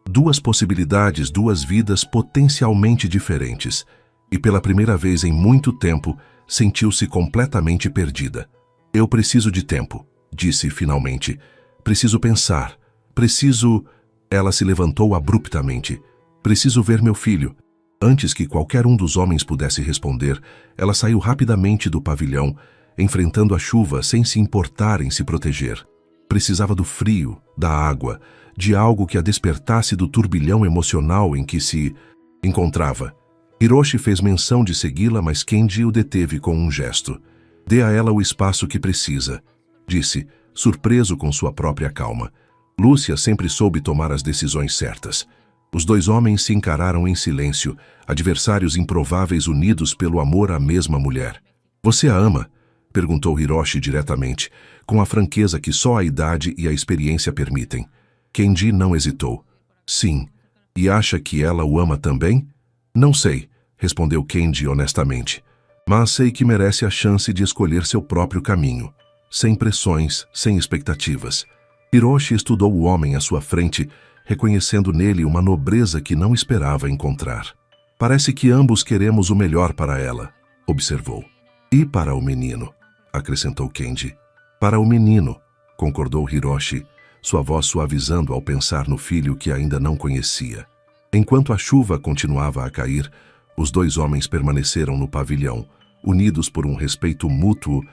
2 possibilidades, 2 vidas potencialmente diferentes. E pela primeira vez em muito tempo, sentiu-se completamente perdida. Eu preciso de tempo, disse finalmente. Preciso pensar. Preciso... Ela se levantou abruptamente. Preciso ver meu filho. Antes que qualquer um dos homens pudesse responder, ela saiu rapidamente do pavilhão, enfrentando a chuva sem se importar em se proteger. Precisava do frio, da água, de algo que a despertasse do turbilhão emocional em que se encontrava. Hiroshi fez menção de segui-la, mas Kendi o deteve com um gesto. Dê a ela o espaço que precisa, disse, surpreso com sua própria calma. Lúcia sempre soube tomar as decisões certas. Os 2 homens se encararam em silêncio, adversários improváveis unidos pelo amor à mesma mulher. Você a ama? Perguntou Hiroshi diretamente, com a franqueza que só a idade e a experiência permitem. Kendi não hesitou. Sim. E acha que ela o ama também? Não sei, respondeu Kendi honestamente. Mas sei que merece a chance de escolher seu próprio caminho. Sem pressões, sem expectativas. Hiroshi estudou o homem à sua frente, reconhecendo nele uma nobreza que não esperava encontrar. Parece que ambos queremos o melhor para ela, observou. E para o menino, acrescentou Kendi. Para o menino, concordou Hiroshi, sua voz suavizando ao pensar no filho que ainda não conhecia. Enquanto a chuva continuava a cair, os 2 homens permaneceram no pavilhão, unidos por um respeito mútuo,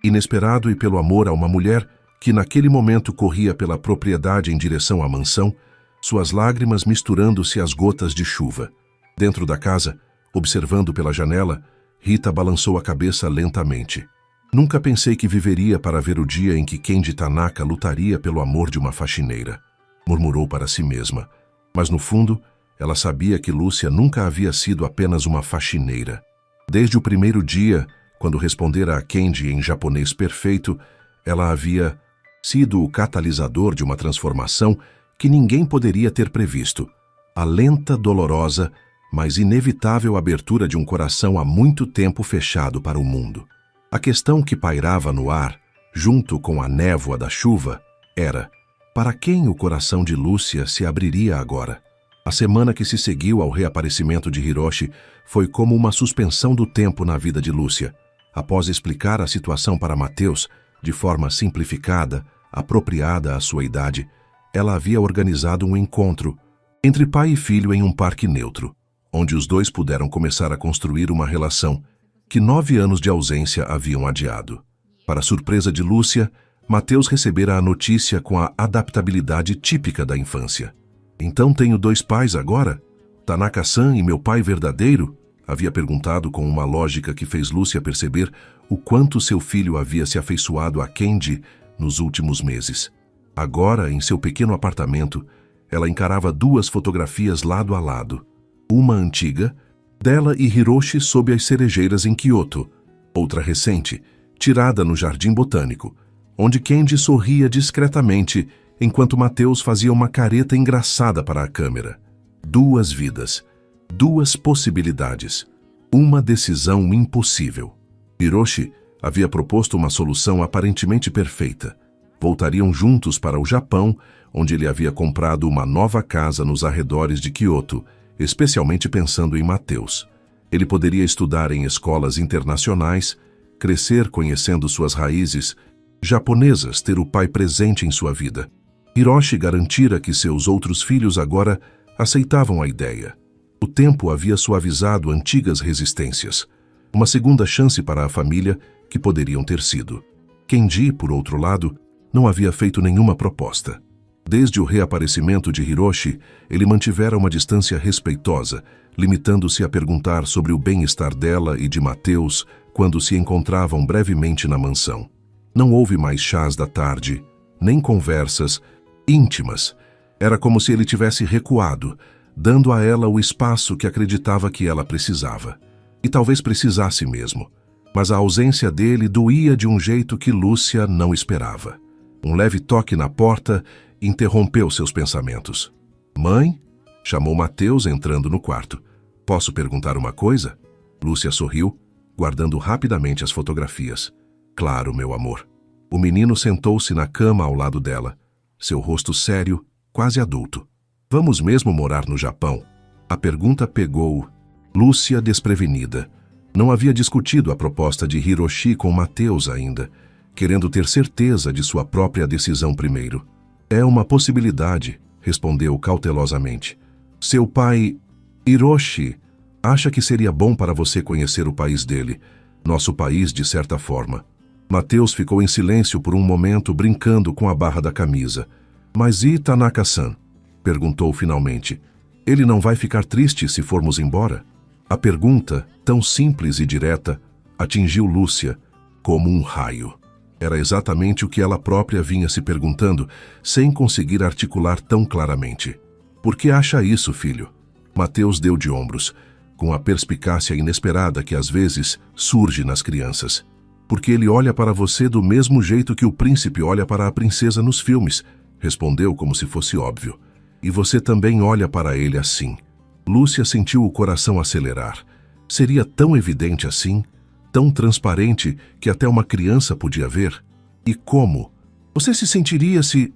inesperado e pelo amor a uma mulher que naquele momento corria pela propriedade em direção à mansão, suas lágrimas misturando-se às gotas de chuva. Dentro da casa, observando pela janela, Rita balançou a cabeça lentamente. Nunca pensei que viveria para ver o dia em que Kendi Tanaka lutaria pelo amor de uma faxineira, murmurou para si mesma. Mas no fundo, ela sabia que Lúcia nunca havia sido apenas uma faxineira. Desde o primeiro dia, quando respondera a Kendi em japonês perfeito, ela havia sido o catalisador de uma transformação que ninguém poderia ter previsto. A lenta, dolorosa, mas inevitável abertura de um coração há muito tempo fechado para o mundo. A questão que pairava no ar, junto com a névoa da chuva, era: para quem o coração de Lúcia se abriria agora? A semana que se seguiu ao reaparecimento de Hiroshi foi como uma suspensão do tempo na vida de Lúcia. Após explicar a situação para Mateus, de forma simplificada, apropriada à sua idade, ela havia organizado um encontro entre pai e filho em um parque neutro, onde os 2 puderam começar a construir uma relação que 9 anos de ausência haviam adiado. Para surpresa de Lúcia, Mateus recebera a notícia com a adaptabilidade típica da infância. Então tenho 2 pais agora? Tanaka-san e meu pai verdadeiro? Havia perguntado com uma lógica que fez Lúcia perceber o quanto seu filho havia se afeiçoado a Kendi nos últimos meses. Agora, em seu pequeno apartamento, ela encarava 2 fotografias lado a lado. Uma antiga, dela e Hiroshi sob as cerejeiras em Kyoto. Outra recente, tirada no Jardim Botânico, onde Candy sorria discretamente enquanto Mateus fazia uma careta engraçada para a câmera. 2 vidas, 2 possibilidades, uma decisão impossível. Hiroshi havia proposto uma solução aparentemente perfeita. Voltariam juntos para o Japão, onde ele havia comprado uma nova casa nos arredores de Kyoto, especialmente pensando em Mateus. Ele poderia estudar em escolas internacionais, crescer conhecendo suas raízes japonesas, ter o pai presente em sua vida. Hiroshi garantira que seus outros filhos agora aceitavam a ideia. O tempo havia suavizado antigas resistências. Uma segunda chance para a família que poderiam ter sido. Kenji, por outro lado, não havia feito nenhuma proposta. Desde o reaparecimento de Hiroshi, ele mantivera uma distância respeitosa, limitando-se a perguntar sobre o bem-estar dela e de Mateus quando se encontravam brevemente na mansão. Não houve mais chás da tarde, nem conversas íntimas. Era como se ele tivesse recuado, dando a ela o espaço que acreditava que ela precisava. E talvez precisasse mesmo. Mas a ausência dele doía de um jeito que Lúcia não esperava. Um leve toque na porta interrompeu seus pensamentos. "Mãe?" chamou Mateus entrando no quarto. "Posso perguntar uma coisa?" Lúcia sorriu, guardando rapidamente as fotografias. "Claro, meu amor." O menino sentou-se na cama ao lado dela, seu rosto sério, quase adulto. "Vamos mesmo morar no Japão?" A pergunta pegou Lúcia desprevenida. Não havia discutido a proposta de Hiroshi com Mateus ainda, querendo ter certeza de sua própria decisão primeiro. "É uma possibilidade", respondeu cautelosamente. "Seu pai, Hiroshi, acha que seria bom para você conhecer o país dele, nosso país de certa forma." Mateus ficou em silêncio por um momento, brincando com a barra da camisa. "Mas e Tanaka-san?" perguntou finalmente. "Ele não vai ficar triste se formos embora?" A pergunta, tão simples e direta, atingiu Lúcia como um raio. Era exatamente o que ela própria vinha se perguntando, sem conseguir articular tão claramente. "Por que acha isso, filho?" Mateus deu de ombros, com a perspicácia inesperada que às vezes surge nas crianças. "Porque ele olha para você do mesmo jeito que o príncipe olha para a princesa nos filmes", respondeu como se fosse óbvio. "E você também olha para ele assim." Lúcia sentiu o coração acelerar. Seria tão evidente assim, tão transparente que até uma criança podia ver? E como? "Você se sentiria se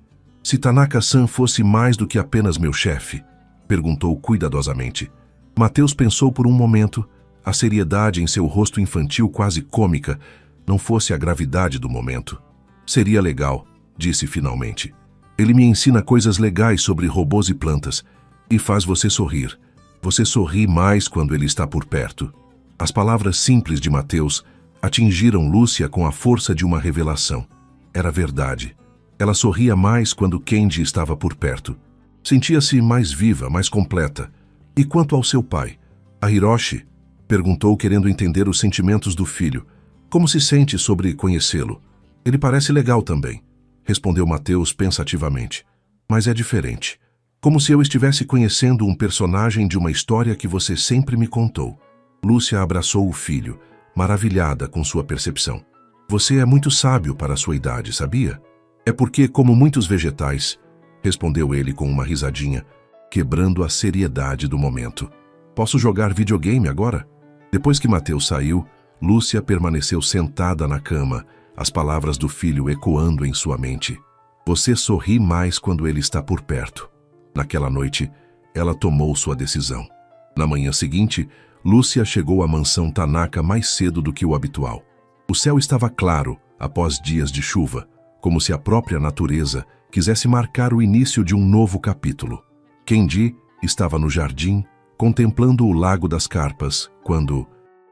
Tanaka-san fosse mais do que apenas meu chefe?" perguntou cuidadosamente. Mateus pensou por um momento, a seriedade em seu rosto infantil quase cômica, não fosse a gravidade do momento. "Seria legal", disse finalmente. "Ele me ensina coisas legais sobre robôs e plantas, e faz você sorrir. Você sorri mais quando ele está por perto." As palavras simples de Mateus atingiram Lúcia com a força de uma revelação. Era verdade. Ela sorria mais quando Candy estava por perto. Sentia-se mais viva, mais completa. "E quanto ao seu pai, a Hiroshi?" perguntou, querendo entender os sentimentos do filho. "Como se sente sobre conhecê-lo?" "Ele parece legal também", respondeu Mateus pensativamente. "Mas é diferente. Como se eu estivesse conhecendo um personagem de uma história que você sempre me contou." Lúcia abraçou o filho, maravilhada com sua percepção. "Você é muito sábio para a sua idade, sabia?" "É porque, como muitos vegetais", respondeu ele com uma risadinha, quebrando a seriedade do momento. "Posso jogar videogame agora?" Depois que Mateus saiu, Lúcia permaneceu sentada na cama, as palavras do filho ecoando em sua mente. "Você sorri mais quando ele está por perto." Naquela noite, ela tomou sua decisão. Na manhã seguinte, Lúcia chegou à mansão Tanaka mais cedo do que o habitual. O céu estava claro, após dias de chuva, como se a própria natureza quisesse marcar o início de um novo capítulo. Kenji estava no jardim, contemplando o lago das carpas, quando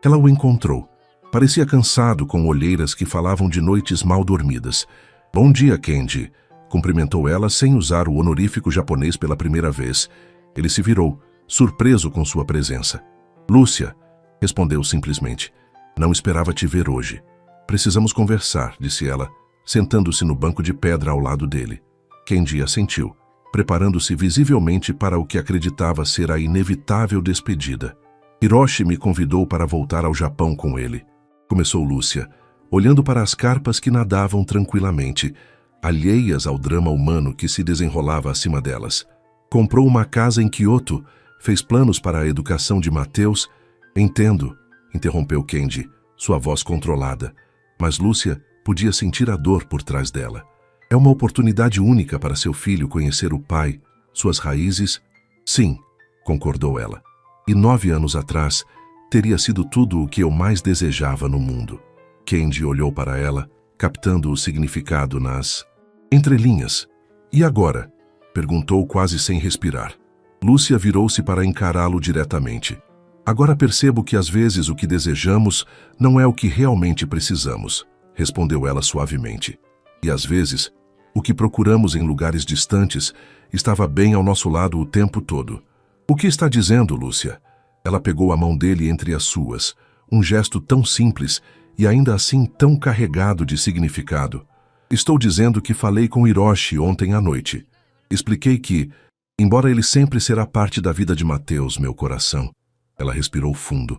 ela o encontrou. Parecia cansado, com olheiras que falavam de noites mal dormidas. "Bom dia, Kenji", cumprimentou ela sem usar o honorífico japonês pela primeira vez. Ele se virou, surpreso com sua presença. "Lúcia", respondeu simplesmente. "Não esperava te ver hoje." "Precisamos conversar", disse ela, sentando-se no banco de pedra ao lado dele. Kenji assentiu, preparando-se visivelmente para o que acreditava ser a inevitável despedida. "Hiroshi me convidou para voltar ao Japão com ele", começou Lúcia, olhando para as carpas que nadavam tranquilamente, alheias ao drama humano que se desenrolava acima delas. Comprou uma casa em Kyoto, fez planos para a educação de Mateus. Entendo, interrompeu Kendi, sua voz controlada, mas Lúcia podia sentir a dor por trás dela. É uma oportunidade única para seu filho conhecer o pai, suas raízes. Sim, concordou ela. E 9 anos atrás, teria sido tudo o que eu mais desejava no mundo. Kendi olhou para ela, captando o significado nas entrelinhas. E agora? Perguntou quase sem respirar. Lúcia virou-se para encará-lo diretamente. Agora percebo que às vezes o que desejamos não é o que realmente precisamos, respondeu ela suavemente. E às vezes, o que procuramos em lugares distantes estava bem ao nosso lado o tempo todo. O que está dizendo, Lúcia? Ela pegou a mão dele entre as suas, um gesto tão simples e ainda assim tão carregado de significado. Estou dizendo que falei com Hiroshi ontem à noite. Expliquei que, embora ele sempre será parte da vida de Mateus, meu coração. Ela respirou fundo.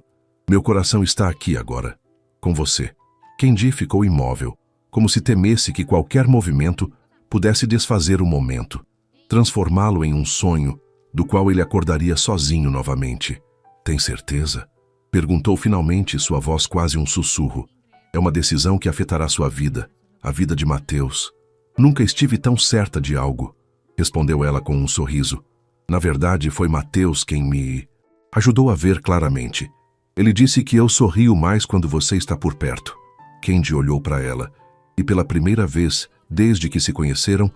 Meu coração está aqui agora, com você. Kendi ficou imóvel, como se temesse que qualquer movimento pudesse desfazer o momento, transformá-lo em um sonho do qual ele acordaria sozinho novamente. Tem certeza? Perguntou finalmente, sua voz quase um sussurro. É uma decisão que afetará sua vida, a vida de Mateus. Nunca estive tão certa de algo, respondeu ela com um sorriso. Na verdade, foi Mateus quem me ajudou a ver claramente. Ele disse que eu sorrio mais quando você está por perto. Kendi olhou para ela, e pela primeira vez, desde que se conheceram,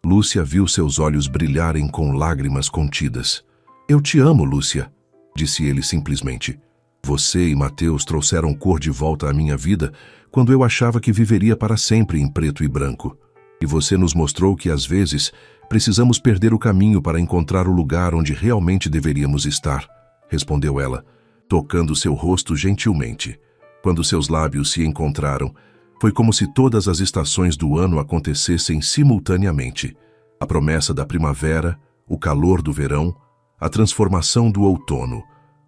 Lúcia viu seus olhos brilharem com lágrimas contidas. Eu te amo, Lúcia, disse ele simplesmente. Você e Mateus trouxeram cor de volta à minha vida quando eu achava que viveria para sempre em preto e branco. E você nos mostrou que, às vezes, precisamos perder o caminho para encontrar o lugar onde realmente deveríamos estar, respondeu ela, tocando seu rosto gentilmente. Quando seus lábios se encontraram, foi como se todas as estações do ano acontecessem simultaneamente. A promessa da primavera, o calor do verão, a transformação do outono,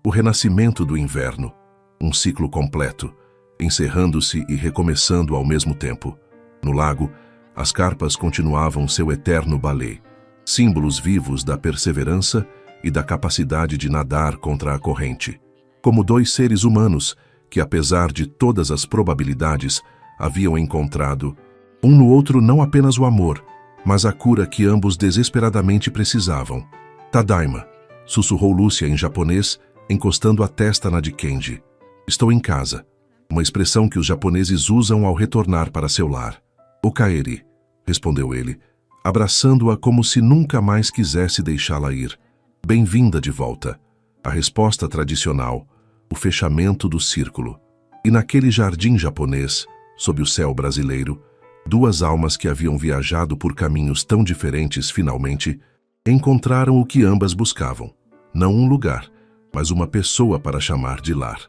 o renascimento do inverno, um ciclo completo, encerrando-se e recomeçando ao mesmo tempo. No lago, as carpas continuavam seu eterno balé, símbolos vivos da perseverança e da capacidade de nadar contra a corrente. Como 2 seres humanos que, apesar de todas as probabilidades, haviam encontrado um no outro não apenas o amor, mas a cura que ambos desesperadamente precisavam. Tadaima, sussurrou Lúcia em japonês, encostando a testa na de Kendi. Estou em casa, uma expressão que os japoneses usam ao retornar para seu lar. Okaeri, respondeu ele, abraçando-a como se nunca mais quisesse deixá-la ir. Bem-vinda de volta. A resposta tradicional, o fechamento do círculo. E naquele jardim japonês, sob o céu brasileiro, 2 almas que haviam viajado por caminhos tão diferentes finalmente encontraram o que ambas buscavam. Não um lugar, mas uma pessoa para chamar de lar.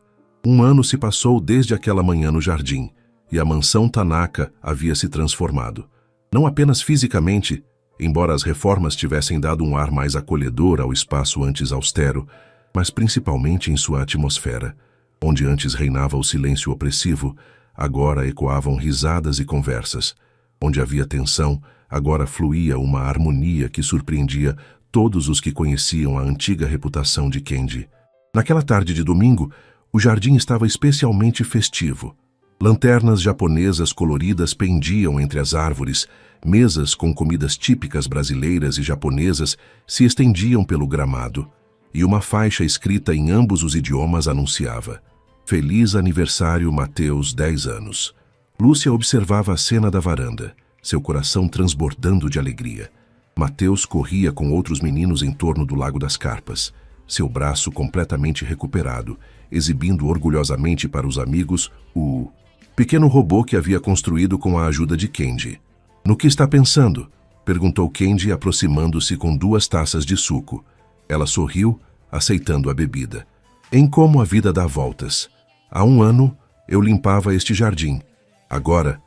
1 ano se passou desde aquela manhã no jardim, e a mansão Tanaka havia se transformado. Não apenas fisicamente, embora as reformas tivessem dado um ar mais acolhedor ao espaço antes austero, mas principalmente em sua atmosfera. Onde antes reinava o silêncio opressivo, agora ecoavam risadas e conversas. Onde havia tensão, agora fluía uma harmonia que surpreendia todos os que conheciam a antiga reputação de Kendi. Naquela tarde de domingo, o jardim estava especialmente festivo. Lanternas japonesas coloridas pendiam entre as árvores, mesas com comidas típicas brasileiras e japonesas se estendiam pelo gramado, e uma faixa escrita em ambos os idiomas anunciava: Feliz aniversário, Mateus, 10 anos. Lúcia observava a cena da varanda, seu coração transbordando de alegria. Mateus corria com outros meninos em torno do Lago das Carpas, seu braço completamente recuperado, exibindo orgulhosamente para os amigos o pequeno robô que havia construído com a ajuda de Kendi. No que está pensando? Perguntou Kendi, aproximando-se com 2 taças de suco. Ela sorriu, aceitando a bebida. Em como a vida dá voltas. Há 1 ano, eu limpava este jardim. Agora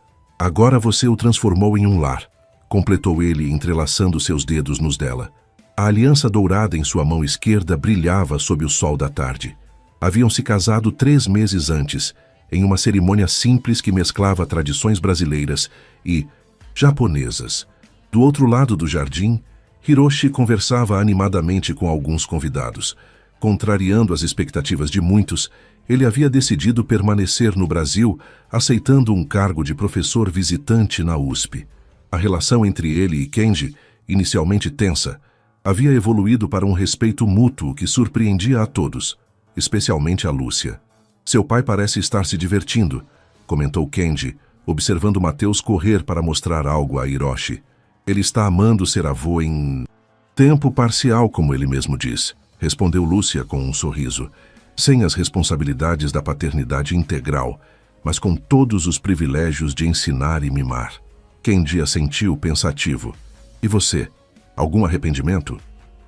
você o transformou em um lar, completou ele, entrelaçando seus dedos nos dela. A aliança dourada em sua mão esquerda brilhava sob o sol da tarde. Haviam se casado 3 meses antes, em uma cerimônia simples que mesclava tradições brasileiras e japonesas. Do outro lado do jardim, Hiroshi conversava animadamente com alguns convidados. Contrariando as expectativas de muitos, ele havia decidido permanecer no Brasil, aceitando um cargo de professor visitante na USP. A relação entre ele e Kenji, inicialmente tensa, havia evoluído para um respeito mútuo que surpreendia a todos, especialmente a Lúcia. Seu pai parece estar se divertindo, comentou Kenji, observando Mateus correr para mostrar algo a Hiroshi. Ele está amando ser avô em tempo parcial, como ele mesmo diz, respondeu Lúcia com um sorriso, sem as responsabilidades da paternidade integral, mas com todos os privilégios de ensinar e mimar. Kenji assentiu pensativo. E você? Algum arrependimento?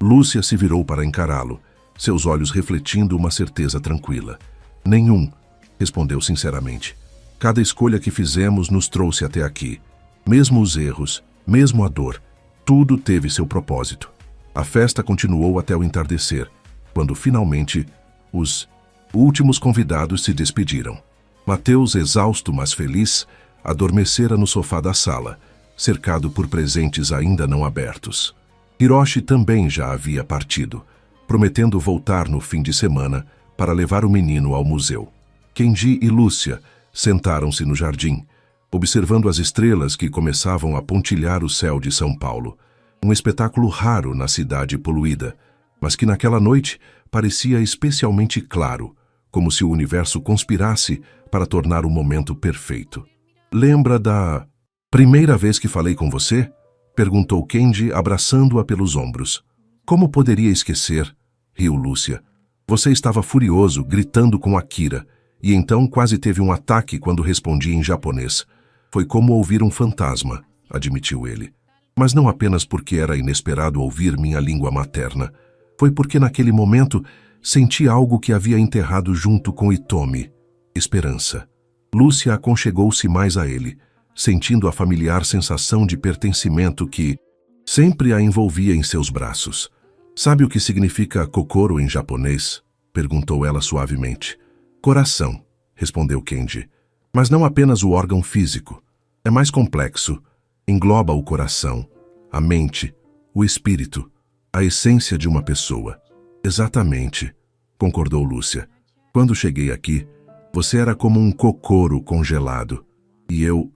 Lúcia se virou para encará-lo, seus olhos refletindo uma certeza tranquila. Nenhum, respondeu sinceramente. Cada escolha que fizemos nos trouxe até aqui. Mesmo os erros, mesmo a dor, tudo teve seu propósito. A festa continuou até o entardecer, quando finalmente os últimos convidados se despediram. Mateus, exausto mas feliz, adormecera no sofá da sala, cercado por presentes ainda não abertos. Hiroshi também já havia partido, prometendo voltar no fim de semana para levar o menino ao museu. Kenji e Lúcia sentaram-se no jardim, observando as estrelas que começavam a pontilhar o céu de São Paulo. Um espetáculo raro na cidade poluída, mas que naquela noite parecia especialmente claro, como se o universo conspirasse para tornar o momento perfeito. Lembra da primeira vez que falei com você? Perguntou Kenji, abraçando-a pelos ombros. Como poderia esquecer? Riu Lúcia. Você estava furioso, gritando com Akira, e então quase teve um ataque quando respondi em japonês. Foi como ouvir um fantasma, admitiu ele. Mas não apenas porque era inesperado ouvir minha língua materna. Foi porque naquele momento senti algo que havia enterrado junto com Hitomi. Esperança. Lúcia aconchegou-se mais a ele, sentindo a familiar sensação de pertencimento que sempre a envolvia em seus braços. Sabe o que significa kokoro em japonês? Perguntou ela suavemente. Coração, respondeu Kenji. Mas não apenas o órgão físico. É mais complexo. Engloba o coração, a mente, o espírito, a essência de uma pessoa. Exatamente, concordou Lúcia. Quando cheguei aqui, você era como um kokoro congelado. E eu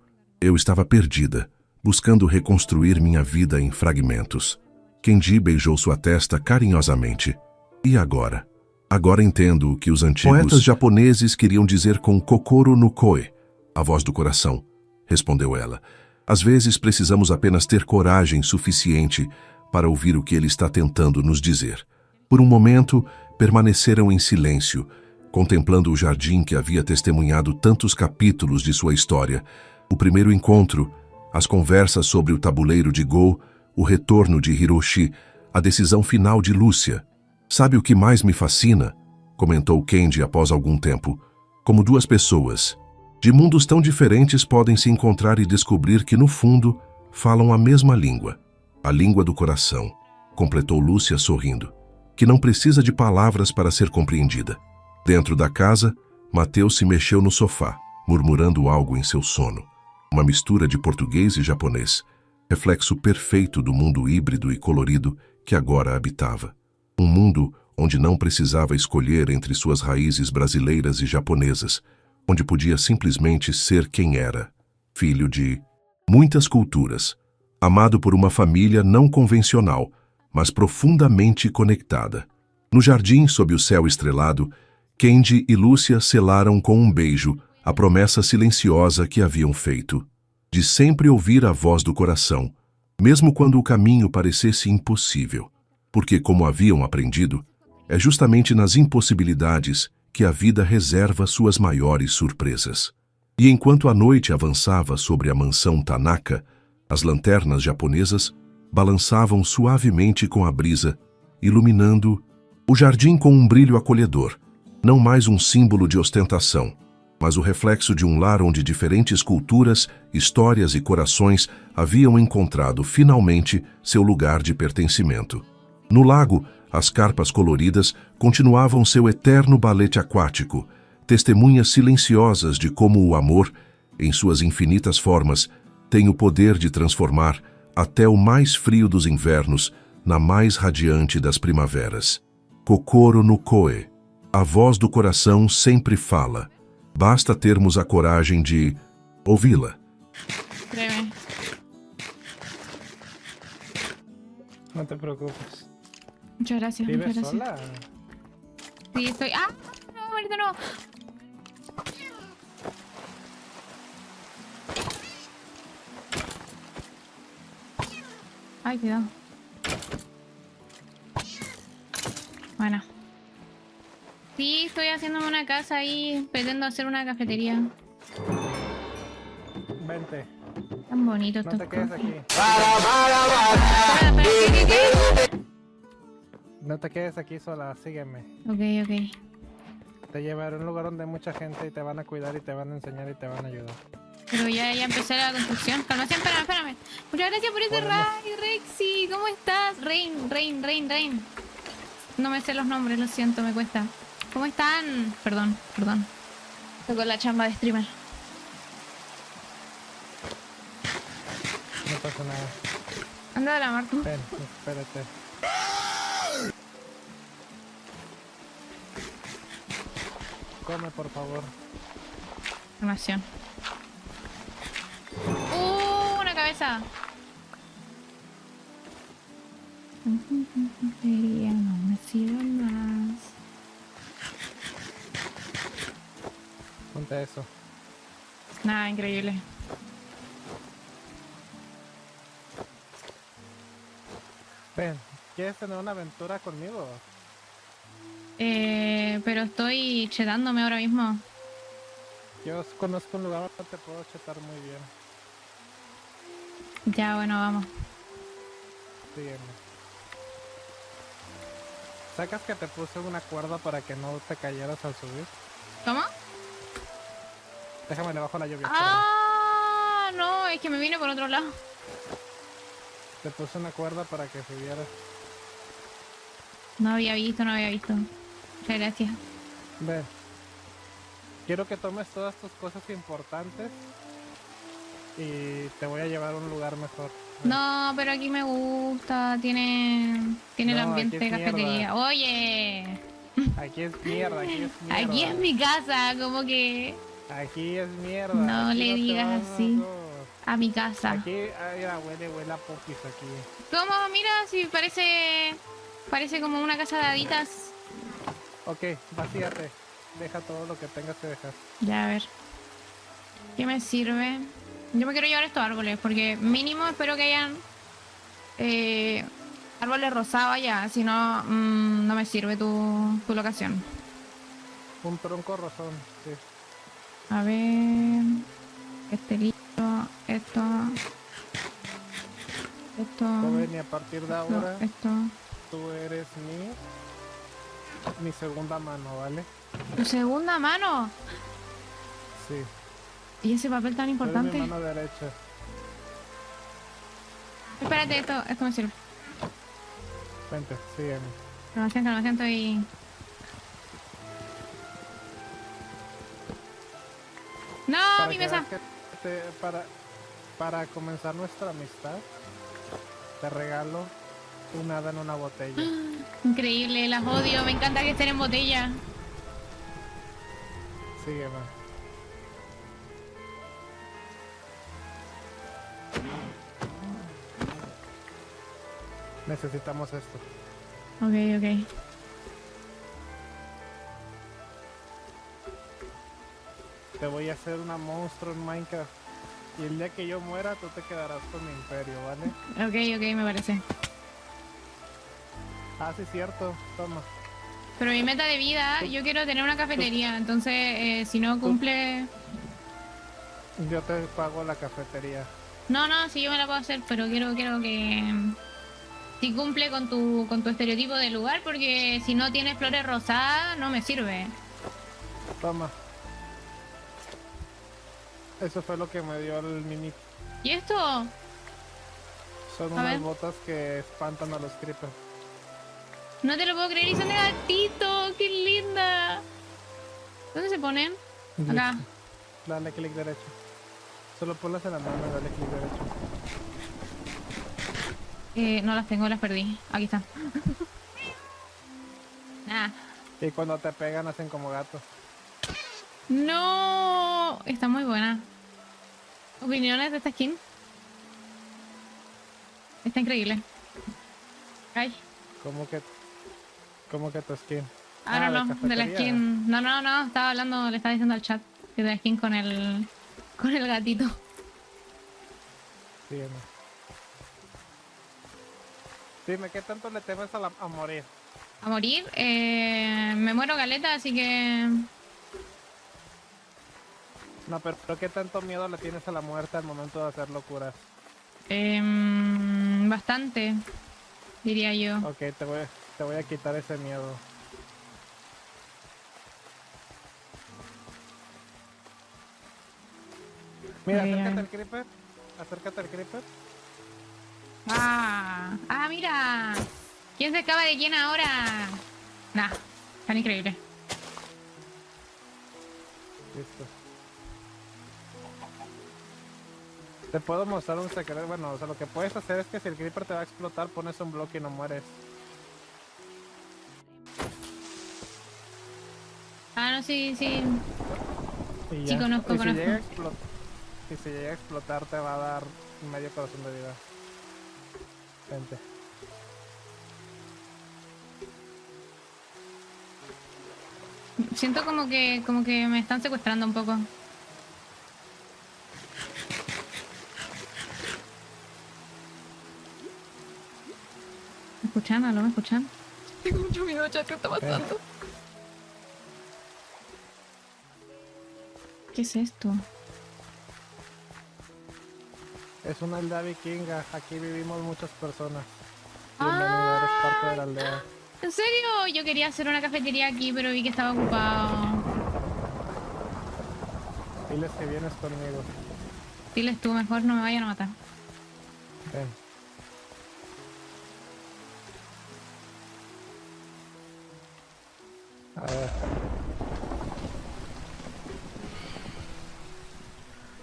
estava perdida, buscando reconstruir minha vida em fragmentos. Kenji beijou sua testa carinhosamente. E agora? Agora entendo o que os antigos poetas japoneses queriam dizer com kokoro no koe, a voz do coração, respondeu ela. Às vezes precisamos apenas ter coragem suficiente para ouvir o que ele está tentando nos dizer. Por um momento, permaneceram em silêncio, contemplando o jardim que havia testemunhado tantos capítulos de sua história. O primeiro encontro, as conversas sobre o tabuleiro de Go, o retorno de Hiroshi, a decisão final de Lúcia. Sabe o que mais me fascina? Comentou Kenji após algum tempo. Como duas pessoas de mundos tão diferentes podem se encontrar e descobrir que, no fundo, falam a mesma língua. A língua do coração, completou Lúcia sorrindo, que não precisa de palavras para ser compreendida. Dentro da casa, Mateus se mexeu no sofá, murmurando algo em seu sono. Uma mistura de português e japonês, reflexo perfeito do mundo híbrido e colorido que agora habitava. Um mundo onde não precisava escolher entre suas raízes brasileiras e japonesas, onde podia simplesmente ser quem era, filho de muitas culturas, amado por uma família não convencional, mas profundamente conectada. No jardim, sob o céu estrelado, Kenji e Lúcia selaram com um beijo a promessa silenciosa que haviam feito, de sempre ouvir a voz do coração, mesmo quando o caminho parecesse impossível, porque, como haviam aprendido, é justamente nas impossibilidades que a vida reserva suas maiores surpresas. E enquanto a noite avançava sobre a mansão Tanaka, as lanternas japonesas balançavam suavemente com a brisa, iluminando o jardim com um brilho acolhedor, não mais um símbolo de ostentação, mas o reflexo de um lar onde diferentes culturas, histórias e corações haviam encontrado finalmente seu lugar de pertencimento. No lago, as carpas coloridas continuavam seu eterno balete aquático, testemunhas silenciosas de como o amor, em suas infinitas formas, tem o poder de transformar até o mais frio dos invernos na mais radiante das primaveras. Kokoro no Koe. A voz do coração sempre fala. Basta termos a coragem de ouvi-la. Créeme. No te preocupes. Muchas gracias, muchas ¿Vives gracias. sola? Sí, estoy... ¡Ah! No, ahorita no. Ay, cuidado. Bueno. Sí, estoy haciéndome una casa ahí, pretendo hacer una cafetería. Vente. Tan bonito No estos te quedes coffee. aquí. Espera, ¿qué? No te quedes aquí sola, sígueme. Ok, ok. Te llevaré a un lugar donde hay mucha gente y te van a cuidar y te van a enseñar y te van a ayudar. Pero ya empecé la construcción. Calmación, espérame. Muchas gracias por ese raid, Rexy. ¿Cómo estás? Rain. No me sé los nombres, lo siento, me cuesta. ¿Cómo están? Perdón. Estoy con la chamba de streamer. No pasa nada. Anda a la Martu. Ven, espérate. Come, por favor. Calmación. Una cabeza. No me sirve más. Ponte eso. Nada, increíble. Ven, ¿quieres tener una aventura conmigo? Pero estoy chetándome ahora mismo. Yo conozco un lugar donde te puedo chetar muy bien. Ya, bueno, vamos. Sígueme. ¿Sacas que te puse una cuerda para que no te cayeras al subir? ¿Cómo? Déjame le bajo la lluvia. Ah, no, es que me vine por otro lado. Te puse una cuerda para que subieras. No había visto. Muchas gracias. Ven. Quiero que tomes todas tus cosas importantes y te voy a llevar a un lugar mejor. Ven. No, pero aquí me gusta. Tiene el No, ambiente aquí de es cafetería. mierda. Oye, Aquí es mierda, aquí es mierda. aquí es mi casa, como que Aquí es mierda. No aquí le te digas vas así. lejos. a mi casa. Aquí, mira, huele a popis aquí. ¿Cómo? Mira, si parece como una casa de haditas. Ok, vacíate. Deja todo lo que tengas que dejar. Ya, a ver. ¿Qué me sirve? Yo me quiero llevar estos árboles, porque mínimo espero que hayan árboles rosados allá, si no, no me sirve tu locación. Un tronco rozón, sí. A ver... Este libro, esto... Joven, y a partir de ahora, esto... tú eres mi segunda mano, ¿vale? ¿Tu segunda mano? Sí. ¿Y ese papel tan Tú eres importante? mi mano derecha. Espérate, esto me sirve. Vente, sígueme. Calmación, estoy... ¡No, Para mi que mesa! veas que para comenzar nuestra amistad, te regalo un hada en una botella. Increíble, las odio, me encanta que estén en botella. Sígueme. Necesitamos esto. Ok. Te voy a hacer una monstruo en Minecraft. Y el día que yo muera, tú te quedarás con mi imperio, ¿vale? Ok, me parece. Ah, sí, cierto. Toma. Pero mi meta de vida, yo quiero tener una cafetería, entonces si no cumple... Yo te pago la cafetería. No, sí, yo me la puedo hacer, pero quiero que... Si cumple con tu estereotipo de lugar, porque si no tiene flores rosadas, no me sirve. Toma. Eso fue lo que me dio el mini. ¿Y esto? Son A unas ver. botas que espantan a los creepers. No te lo puedo creer, y son de gatito, qué linda. ¿Dónde se ponen? Acá. Dale clic derecho. Solo ponlas en la mano y dale clic derecho. No las tengo, las perdí. Aquí están. Nah. Y cuando te pegan hacen como gatos. No, está muy buena. ¿Opiniones de esta skin? Está increíble. Ay. ¿Cómo que tu skin? Ah, no, de la cafetería. skin. No, estaba hablando, le estaba diciendo al chat que de la skin con el gatito. Sígueme. Dime, ¿qué tanto le temes a morir? A morir, me muero galeta, así que No, pero ¿qué tanto miedo le tienes a la muerte al momento de hacer locuras? bastante, diría yo. Ok, te voy a quitar ese miedo. Mira, Ay, acércate ay. al creeper. Acércate al creeper. Mira. ¿Quién se acaba de quién ahora? Nah, tan increíble. Listo. Te puedo mostrar un secreto. Bueno, o sea, lo que puedes hacer es que si el creeper te va a explotar, pones un bloque y no mueres. No, sí. Y Sí, ya. conozco. Y si llega a explotar, te va a dar medio corazón de vida. Vente. Siento como que me están secuestrando un poco. ¿Me escuchan? ¿Aló? ¿Me escuchan? Tengo mucho miedo, chat, ¿qué está pasando? ¿Qué es esto? Es una aldea vikinga. Aquí vivimos muchas personas. Bienvenido, eres parte de la aldea. ¿En serio? Yo quería hacer una cafetería aquí, pero vi que estaba ocupado. Diles que vienes conmigo. Diles tú, mejor no me vayan a matar. Ven. A ver.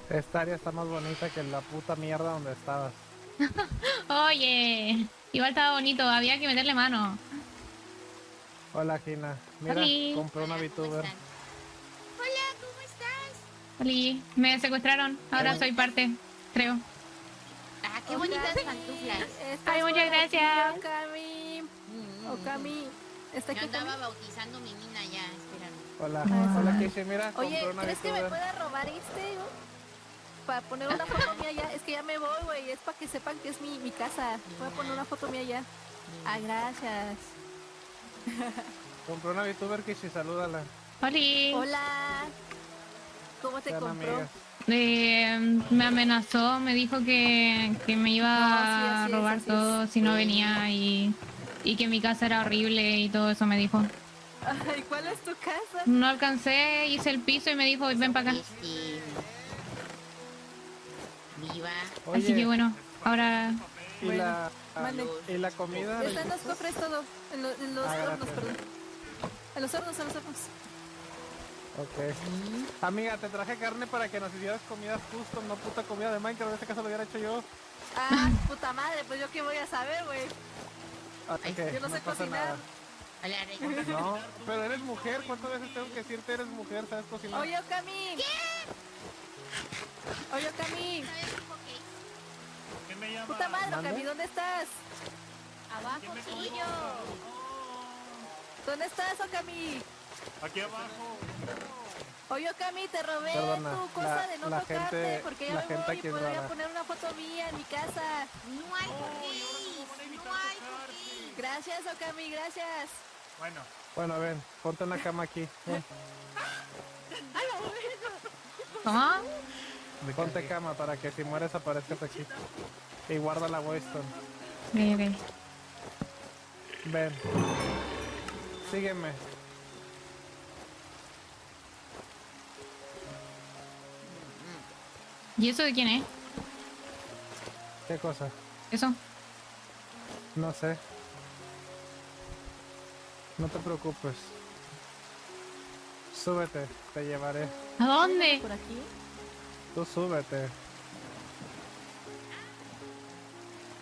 Esta área está más bonita que la puta mierda donde estabas. Oye, igual estaba bonito, había que meterle mano. Hola, Gina. Mira, Oli. compré una Hola, ¿cómo VTuber. están? Hola, ¿cómo estás? Oli, me secuestraron, ahora soy parte, creo. Ah, qué bonitas pantuflas. Ay, muchas gracias. Okami. Okami. Está Yo aquí andaba Okami. bautizando mi mina ya, espérame. Hola, Ah. hola, Kishi. Mira, Oye, compré una ¿crees que me VTuber. pueda robar para poner una foto mía ya? Es que ya me voy, güey. Es para que sepan que es mi casa. Voy a poner una foto mía ya. Ah, gracias. Compré una VTuber, Kishi. Salúdala. Oli. Hola. ¿Cómo te Sean compró? amigas. Me amenazó, me dijo que me iba No, sí, a así es, robar así todo es. si no venía y que mi casa era horrible y todo eso me dijo. Ay, ¿cuál es tu casa? No alcancé, hice el piso y me dijo, ven para acá. Viva. Oye, Así que bueno, ahora y Bueno, la, mande. y la comida. Está en los cofres todo. En los Ah, hornos, gracias. perdón. En los hornos. Ok. Amiga, te traje carne para que nos hicieras comidas custom, no puta comida de Minecraft. En este caso lo hubiera hecho yo. Ah, puta madre, pues yo qué voy a saber, güey. Así Ay, que yo no sé pasa cocinar. nada. Hola, Rey. No, pero eres mujer. ¿Cuántas veces tengo que decirte eres mujer? ¿Sabes cocinar? Oye, Okami. Oye, Okami. ¿Sabes un poquito? ¿Quién me llama? Puta madre, ¿Mande? Okami, ¿dónde estás? Abajo, sí, yo. ¿Dónde estás, Okami? Aquí abajo. Oye, Okami, te robé Perdona, tu cosa de no la tocarte, gente- porque ya la me gente voy y aquí es podría rara. poner una foto mía en mi casa. No hay cookies. No hay cookies. Gracias, Okami, gracias. Bueno, Bueno, ven, ponte una cama aquí. Ven, ¿cómo? ponte cama para que si mueres aparezcas aquí. Y guarda la Weston. Ok. Ven. Sígueme. ¿Y eso de quién es? ¿Qué cosa? Eso. No sé. No te preocupes. Súbete, te llevaré. ¿A dónde? Por aquí. Tú súbete.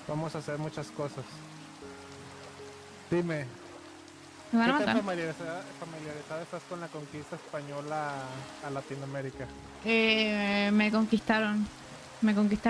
Vamos a hacer muchas cosas. Dime, Me van a ¿qué tan matar. familiarizada estás con la conquista española a Latinoamérica? Me conquistaron. Me conquistaron.